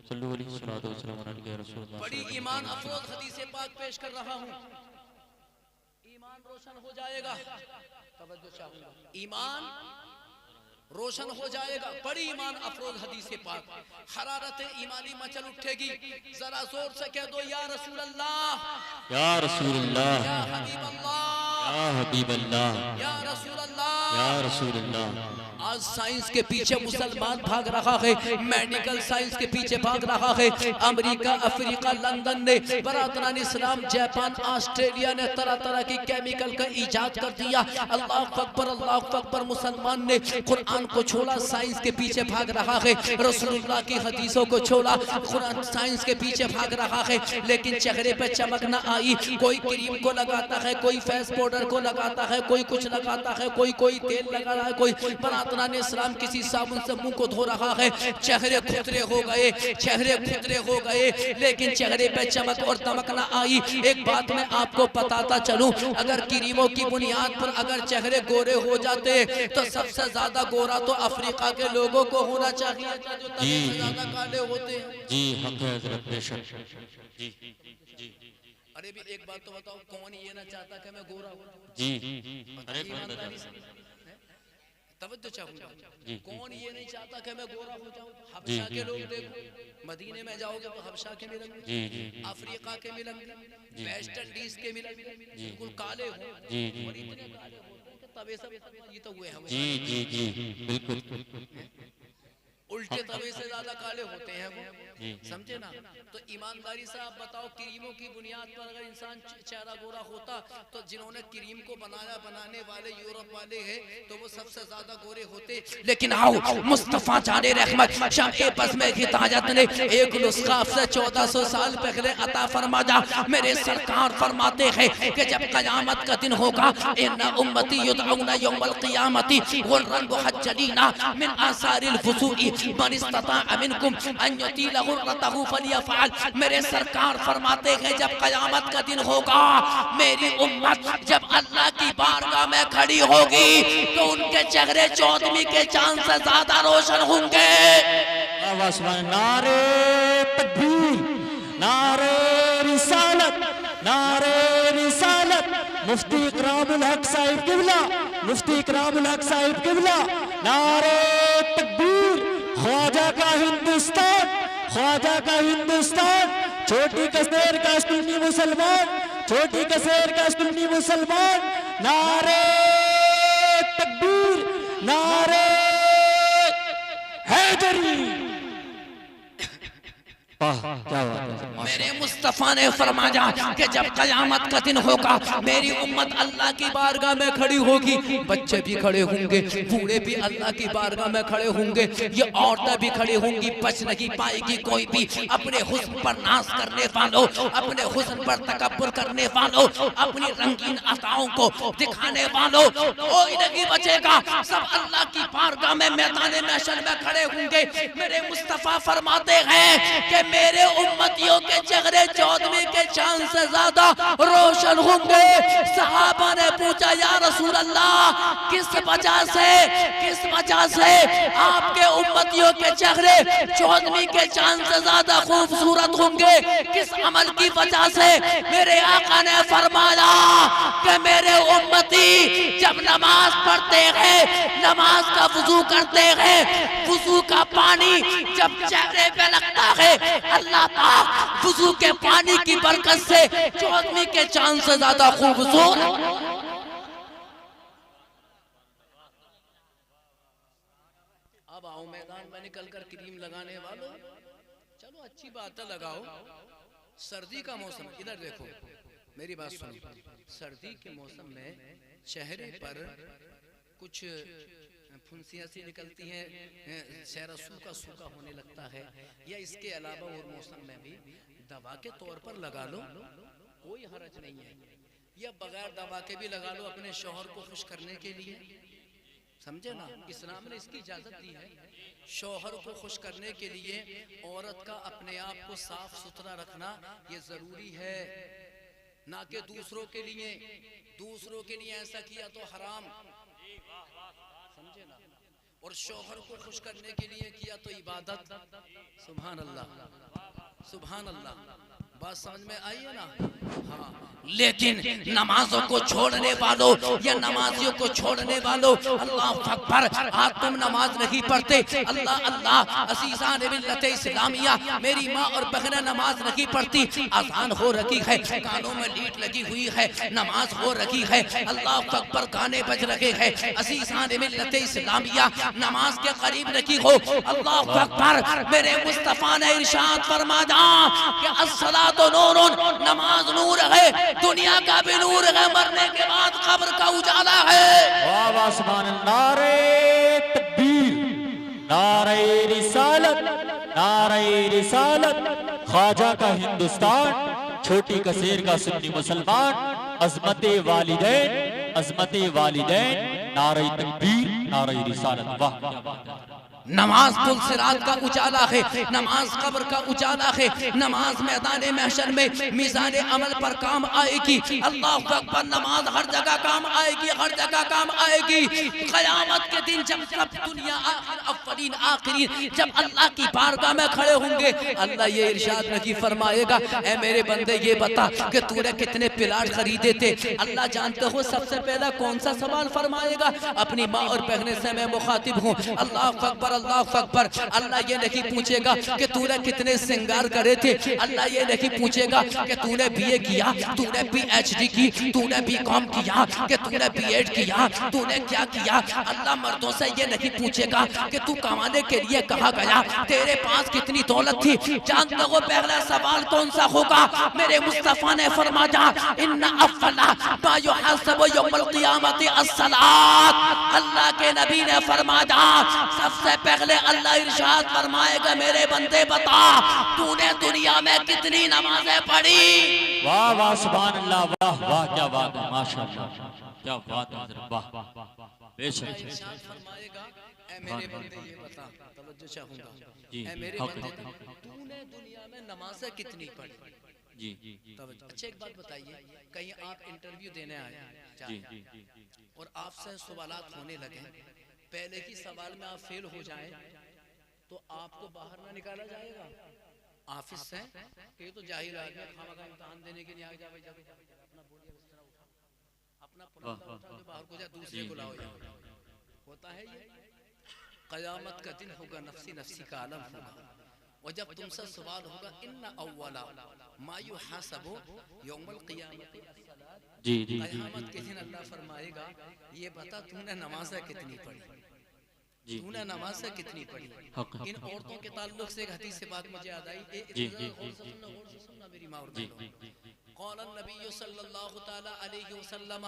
S3: सल्लु अलैहि व सल्लम या रसूलल्लाह।
S2: बड़ी ईमान अफरोज हदीस पाक पेश कर रहा हूँ, ईमान रोशन हो जाएगा। तवज्जो चाहूंगा, ईमान रोशन हो जाएगा। बड़ी ईमान अफरोज हदीस पाक, हरारत ईमानी मचल उठेगी। जरा जोर से कह दो, या रसूल अल्लाह,
S3: या रसूल अल्लाह,
S2: या हबीब अल्लाह,
S3: या हबीब अल्लाह,
S2: या रसूल अल्लाह,
S3: या रसूल अल्लाह।
S2: आज साइंस के पीछे मुसलमान भाग रहा है, मेडिकल साइंस के पीछे भाग रहा है। अमेरिका, अफ्रीका, लंदन ने, बरातरान इस्लाम, जापान, ऑस्ट्रेलिया ने तरह तरह की केमिकल का इजाद कर दिया। अल्लाह अकबर, अल्लाह अकबर। मुसलमान ने कुरान को छोड़ा, साइंस के पीछे भाग रहा है। रसूलुल्लाह की हदीसों को छोड़ा, कुरान साइंस के पीछे भाग रहा है। लेकिन चेहरे पे चमक न आई। कोई क्रीम को लगाता है, कोई फेस पाउडर को लगाता है, कोई कुछ लगाता है, कोई तेल लगा रहा है, कोई बरातरान इस्लाम किसी साबुन से मुंह को धो रहा है। चेहरे खुतरे हो गए, चेहरे खुतरे हो गए, लेकिन चेहरे पे चमक और दमक न आई। एक बात मैं आपको बताता चलूं, अगर क्रीमों की बुनियाद पर अगर चेहरे गोरे हो जाते तो सबसे ज्यादा गोरा तो अफ्रीका के लोगों को होना चाहिए जो तभी से ज्यादा काले होते हैं।
S3: जी हक है हज़रत, बेशक जी जी।
S2: अरे भी एक बात तो बताओ, कौन ये ना चाहता कि मैं गोरा हूँ?
S3: जी अरे
S2: तवज्जो चाहूंगा,
S3: जी,
S2: कौन ये नहीं चाहता कि मैं गोरा हो जाऊं? हबशा के लोग देखो, मदीने में जाओगे तो हबशा के मिलेंगे,
S3: जी जी,
S2: अफ्रीका के मिलेंगे, वेस्ट इंडीज के मिलेंगे, बिल्कुल काले हो,
S3: जी जी,
S2: और इतने काले होते हैं कि तवे सब ये तो हुए हम
S3: जी जी जी, बिल्कुल
S2: उल्टे तवे से ज्यादा काले होते हैं वो,
S3: जी।
S2: समझे ना? तो ईमानदारी से आप बताओ, क्रीमों की बुनियाद पर अगर इंसान चेहरा गोरा होता तो जिन्होंने क्रीम को बनाने वाले यूरोप वाले हैं तो वो सबसे ज्यादा गोरे होते। लेकिन आओ, मुस्तफा जाने रहमत शाम बस में हिदायत ने एक नुस्खा से 1400 साल पहले अता फरमाया। मेरे सरकार फरमाते हैं कि जब कयामत का दिन होगा, इन्ना उम्मती युदऔना यौमल क़ियामती गुर्रन मुहज्जलीना मिन आसारिल वुज़ूई मन इस्तता मिनकुम अन युतील गुर्रतहु फलियफ़अल। मेरे सरकार फरमाते हैं जब कयामत का दिन होगा, मेरी उम्मत जब अल्लाह की बारगाह में खड़ी होगी तो उनके चेहरे चौदहवीं के चांद से ज्यादा रोशन होंगे।
S3: नारे तकबीर, नारे रिसालत, नारे रिसालत। मुफ्ती इकरामुल हक साहिब किबला, मुफ्ती इकरामुल हक साहिब किबला, नारे तकबीर। ख्वाजा का हिंदुस्तान, ख्वाजा का हिंदुस्तान। छोटी कसेर का सुन्नी मुसलमान, छोटी कसेर का सुन्नी मुसलमान। नारे तकबीर, नारे हैदरी। क्या
S2: मेरे मुस्तफा ने फरमाया कि जब कयामत का दिन होगा, मेरी उम्मत अल्लाह की बारगाह में खड़ी होगी। बच्चे भी खड़े होंगे, बूढ़े भी अल्लाह की बारगाह में खड़े होंगे, ये औरतें भी खड़ी होंगी। बच नहीं पाएगी कोई भी। अपने हुस्न पर नाज करने वालों, अपने हुस्न पर तकब्बुर करने वालों, अपनी रंगीन अताओं को दिखाने वालों, कोई नहीं बचेगा। सब अल्लाह की बारगाह में मैदान महशर में खड़े होंगे। मेरे मुस्तफा फरमाते हैं कि मेरे उम्मतियों के चेहरे 14वीं के चांद से ज्यादा रोशन होंगे। सहाबा ने पूछा या रसूल अल्लाह किस वजह से आपके उम्मतियों के चेहरे 14वीं के चांद से ज्यादा खूबसूरत होंगे, किस अमल की वजह से? मेरे आका ने फरमाया कि मेरे उम्मती जब नमाज पढ़ते हैं, नमाज का वुजू करते हैं, वुजू का पानी जब चेहरे पे लगता है, अल्लाह पाक वुजू के पानी की बरकत से 14वीं के चांद से ज्यादा खूबसूरत। अब आओ मैदान में निकल कर क्रीम लगाने वालों, चलो अच्छी बात है लगाओ। सर्दी का मौसम, इधर देखो मेरी बात सुनो। सर्दी के मौसम में चेहरे पर कुछ फुंसियां सी निकलती हैं, चेहरा सूखा होने लगता है, या इसके अलावा और मौसम में भी दवा के तौर पर लगा लो, कोई हरज नहीं है। या बगैर दवा के भी लगा लो अपने शौहर को खुश करने के लिए, समझे ना? इस्लाम ने इसकी इजाजत दी है। शौहर को खुश करने के लिए औरत का अपने आप को साफ सुथरा रखना ये जरूरी है, ना कि दूसरों के लिए। दूसरों के लिए ऐसा किया तो हराम, समझे ना? और शौहर को खुश करने के लिए किया तो इबादत। सुभान अल्लाह, सुभान अल्लाह। बात समझ में आई है ना? हाँ। लेकिन नमाजों को छोड़ने वालों या नमाजियों को छोड़ने वालों, अल्लाह अकबर, आज तुम नमाज नहीं पढ़ते, अल्लाह अल्लाह, असीज़ान मिल्लत इस्लामिया, मेरी माँ और बहनें नमाज नहीं पढ़ती, अज़ान हो रखी है, कानों में लीट लगी हुई है, नमाज हो रखी है, अल्लाह अकबर, गाने बज रहे हैं, असीज़ान मिल्लत इस्लामिया नमाज के करीब नहीं हो। अल्लाह अकबर, मेरे मुस्तफ़ा ने इरशाद फरमाया कि अस्सलातु नूरुन, नमाज नूर है, दुनिया का भी नूर है, मरने के बाद कब्र का उजाला है।
S3: वाह वाह सुभान अल्लाह। नारे तकबीर, नारे रिसालत, नारे रिसालत। ख्वाजा का हिंदुस्तान, छोटी कसेर का सुन्नी मुसलमान, अजमते वालिदैन, अजमते वालिदैन। नारे तकबीर, नारे रिसालत। वाह क्या बात है।
S2: नमाज पुल सिरात का उजाला है, नमाज कब्र का उजाला है, नमाज मैदान महशर में मीज़ान अमल पर काम आएगी। अल्लाह अकबर, नमाज हर जगह काम आएगी, हर जगह काम आएगी। क़यामत के दिन जब दुनिया अव्वलीन आखिरीन जब अल्लाह की बारगाह में खड़े होंगे, अल्लाह ये इरशाद नहीं फरमाएगा, ऐ मेरे बंदे ये बता कि तूने कितने प्लाट खरीदे थे। अल्लाह जानते हो सबसे पहला कौन सा सवाल फरमाएगा? अपनी माँ और बहने से मैं मुखातिब हूँ। अल्लाह अकबर, अल्लाह अकबर। अल्लाह ये नहीं पूछेगा कि तूने कितने श्रृंगार करे थे, अल्लाह ये नहीं पूछेगा कि तूने बीए किया, तूने पीएचडी की, तूने बीकॉम किया, कि तूने बीएड किया, तूने क्या किया। अल्लाह मर्दों से ये नहीं पूछेगा कि तू कमाने के लिए कहाँ गया, तेरे पास कितनी दौलत थी। जानते हो पहला सवाल कौन सा होगा? मेरे मुस्तफा ने फरमाया इन्ना अव्वला मा युहसबु यौमल क़ियामति अस्सलात। अल्लाह के नबी ने फरमाया सबसे पहले अल्लाह इरशाद फरमाएगा, मेरे बंदे बता तूने दुनिया में कितनी नमाजें पढ़ी।
S3: वाह वाह सुभान अल्लाह। वाह वाह क्या बात है, माशाअल्लाह क्या बात है। वाह बेशक
S2: इरशाद फरमाएगा, ऐ मेरे बंदे ये बता, तवज्जो चाहूंगा,
S3: जी,
S2: ऐ मेरे
S3: हक,
S2: बंदे
S3: हक, हक।
S2: तूने दुनिया में नमाजें कितनी पढ़ी।
S3: जी
S2: अच्छा एक बात बताइए, कहीं आप इंटरव्यू देने आए
S3: जी
S2: और आपसे सवालात होने लगे, पहले ही सवाल में आप फेल हो जाएं तो आपको बाहर ना निकाला जाएगा ऑफिस से? ये तो जाहिर आदमी खामखा इम्तिहान देने के लिए आ जाए, अपना बोलिए अपना पुराना उठा के बाहर को जा, दूसरे को लाओ। होता है ये। क़यामत का दिन होगा, नफ्सी नफ्सी का आलम होगा, और जब तुमसे सवाल होगा इन्ना अव्वला मा युहसबु यौमल क़ियामति अस्सलात।
S3: जी जी।
S2: क़यामत के दिन अल्लाह फरमाएगा ये बता तूने नमाज़ें कितनी पढ़ी, तूने नमाज़ें कितनी पढ़ी। इन औरतों के ताल्लुक से एक हदीस से बात मुझे याद आई। सुनना मेरी माँ और बहनों, क़ाल नबी सल्लल्लाहु तआला अलैहि वसल्लम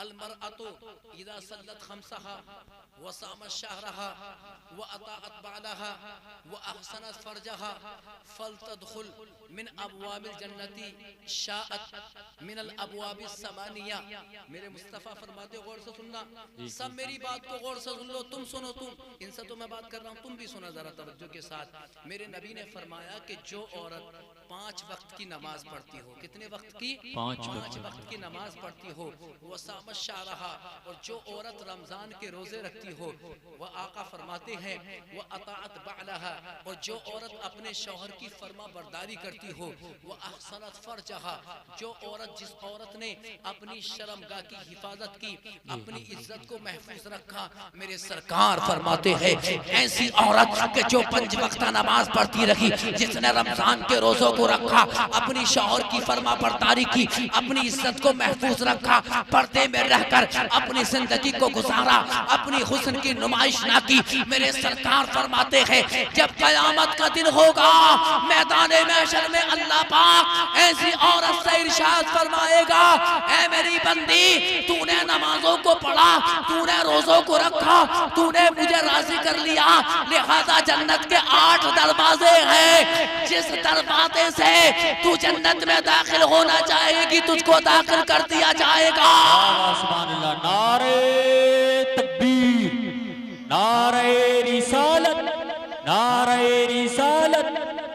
S2: अलमरअतु इज़ा सल्लत खम्सहा व सामत शहरहा व अताअत बालहा व अहसनत फरजहा फलतदखुल मिन अबवाबिल जन्नती शाअत मिन अल अबवाबिस समानिया। मेरे मुस्तफ़ा फरमाते, गौर से सुनना, सब मेरी बात को गौर से सुन लो, तुम सुनो, तुम इनसे तो मैं बात कर रहा हूँ, तुम भी सुना जरा तवज्जो के साथ। मेरे नबी ने फरमाया कि जो औरत 5 वक्त की नमाज पढ़ती हो, कितने वक्त की? 5 वक्त की नमाज पढ़ती हो, वह सामत शारहा, और जो औरत रमजान के रोजे रखती हो, वह आका फरमाते हैं वह अताअत बालहा, और जो औरत अपने शौहर की फर्मा बरदारी करती हो, वह अहसनत फरजहा, जो औरत जिस औरत ने अपनी शर्मगाह की हिफाजत की, अपनी इज्जत को महफूज रखा, मेरे सरकार फरमाते हैं ऐसी औरत के जो 5 वक्त नमाज पढ़ती रही, जिसने रमजान के रोजों को रखा, अपनी शौहर की फर्मा बरदारी की, अपनी इज्जत को महफूज रखा, पर्दे में रहकर अपनी जिंदगी को गुजारा, अपनी हुस्न की नुमाइश ना की, मेरे सरकार फरमाते हैं जब कयामत का दिन होगा, मैदाने महशर में अल्लाह पाक ऐसी औरत से इरशाद फरमाएगा, ऐ मेरी बंदी, तूने नमाजों को पढ़ा, तूने रोजों को रखा, तूने मुझे राजी कर लिया, लिहाजा जन्नत के 8 दरवाजे हैं, जिस दरवाजे से तू जन्नत में दाखिल होना चाहेगी, तुझको दाखिल कर दिया जाएगा।
S3: नारे तकबीर, नारे रिसालत, नारे रिसालत,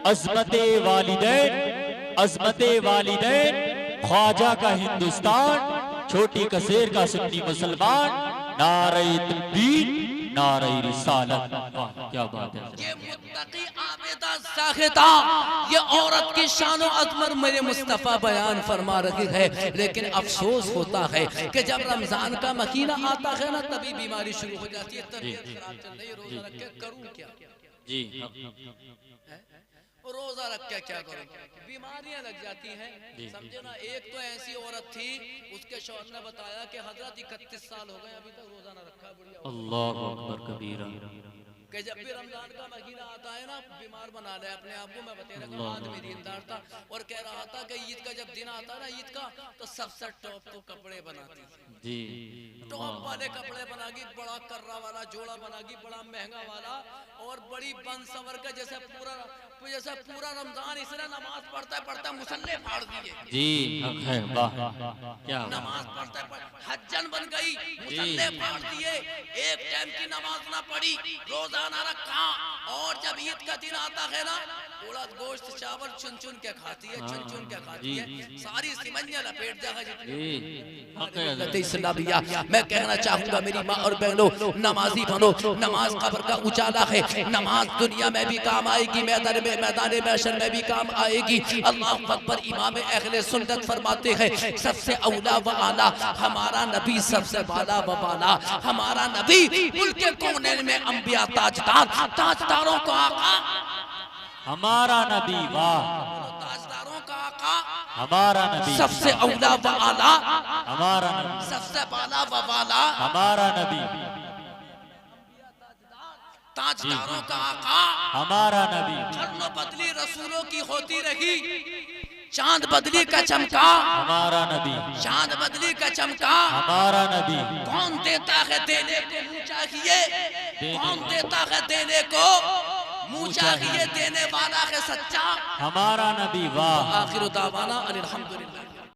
S3: अज़मते वालिदैन, अज़मते वालिदैन, ख्वाजा का हिंदुस्तान, छोटी कसेर का सुन्नी मुसलमान, नारे तकबीर, नारे रिसालत। क्या बात है।
S2: ये मुत्तकी आबिदा साहिदा, ये औरत की शान और अज़मत मेरे मुस्तफ़ा बयान फरमा रही है, लेकिन अफसोस होता है कि जब रमजान का महीना आता है ना, तभी बीमारी शुरू हो जाती है, तबीयत खराब चल रही है, रोजा रख के करूं क्या? जी रोजा रख के क्या करूं? बीमारियां लग जाती हैं, समझे ना। एक तो ऐसी औरत थी, उसके शौहर ने बताया कि हजरत 31 साल हो गए, अभी तक रोजा ना रखा। बढ़िया,
S3: अल्लाहु अकबर कबीरा।
S2: कि जब भी रमजान का महीना आता है ना, बीमार बना ले अपने आप को। मैं बता रहा हूँ, आदमी दीनदार था और कह रहा था कि ईद का जब दिन आता ना, ईद का, तो सबसे टॉप तो कपड़े बनाती जी, टॉप वाले कपड़े बनागी, बड़ा कर्रा वाला जोड़ा बनागी, बड़ा महंगा वाला, और बड़ी बन सवर का, जैसे पूरा रमजान इसने नमाज पढ़ता मुसल्ले फाड़ दिए
S3: जी। है, वाह क्या
S2: नमाज पढ़ता हज्जन बन गई, मुसल्ले फाड़ दिए, एक टाइम की नमाज ना पढ़ी, रोजा ना रखा, और जब ईद का दिन आता है ना, उड़द गोश्त चावल चुन चुन के खाती है, चुन चुन के खाती है, सारी सिमंजा लपेट जाएगा। मैं कहना चाहूंगा मेरी माँ और बहनों, नमाजी बनो, नमाज कब्र का उजाला है, नमाज दुनिया में भी काम आएगी, मैदान महशर में भी काम आएगी। अल्लाहु अकबर। इमाम अहले सुन्नत फरमाते हैं सबसे औला व आला हमारा नबी, सबसे बाला व बाला हमारा नबी, मुल्क कौनैन में अंबिया ताजदार, ताजदारों का आका
S3: हमारा नबी, वाह,
S2: ताजदारों का आका
S3: हमारा नबी,
S2: सबसे औला व आला
S3: हमारा नबी,
S2: सबसे बाला व बाला
S3: हमारा नबी,
S2: ताजदारों का आका
S3: हमारा नबी।
S2: कर्नो बदली रसूलों की होती रही, चांद बदली का चमका
S3: हमारा नबी,
S2: चांद बदली का चमका
S3: हमारा नबी।
S2: कौन देता है देने को मुँह चाहिए, कौन देता है देने को मुँह चाहिए, देने वाला है सच्चा
S3: हमारा नबी, वाह।
S2: आखिर दावाना अल्हम्दुलिल्लाह।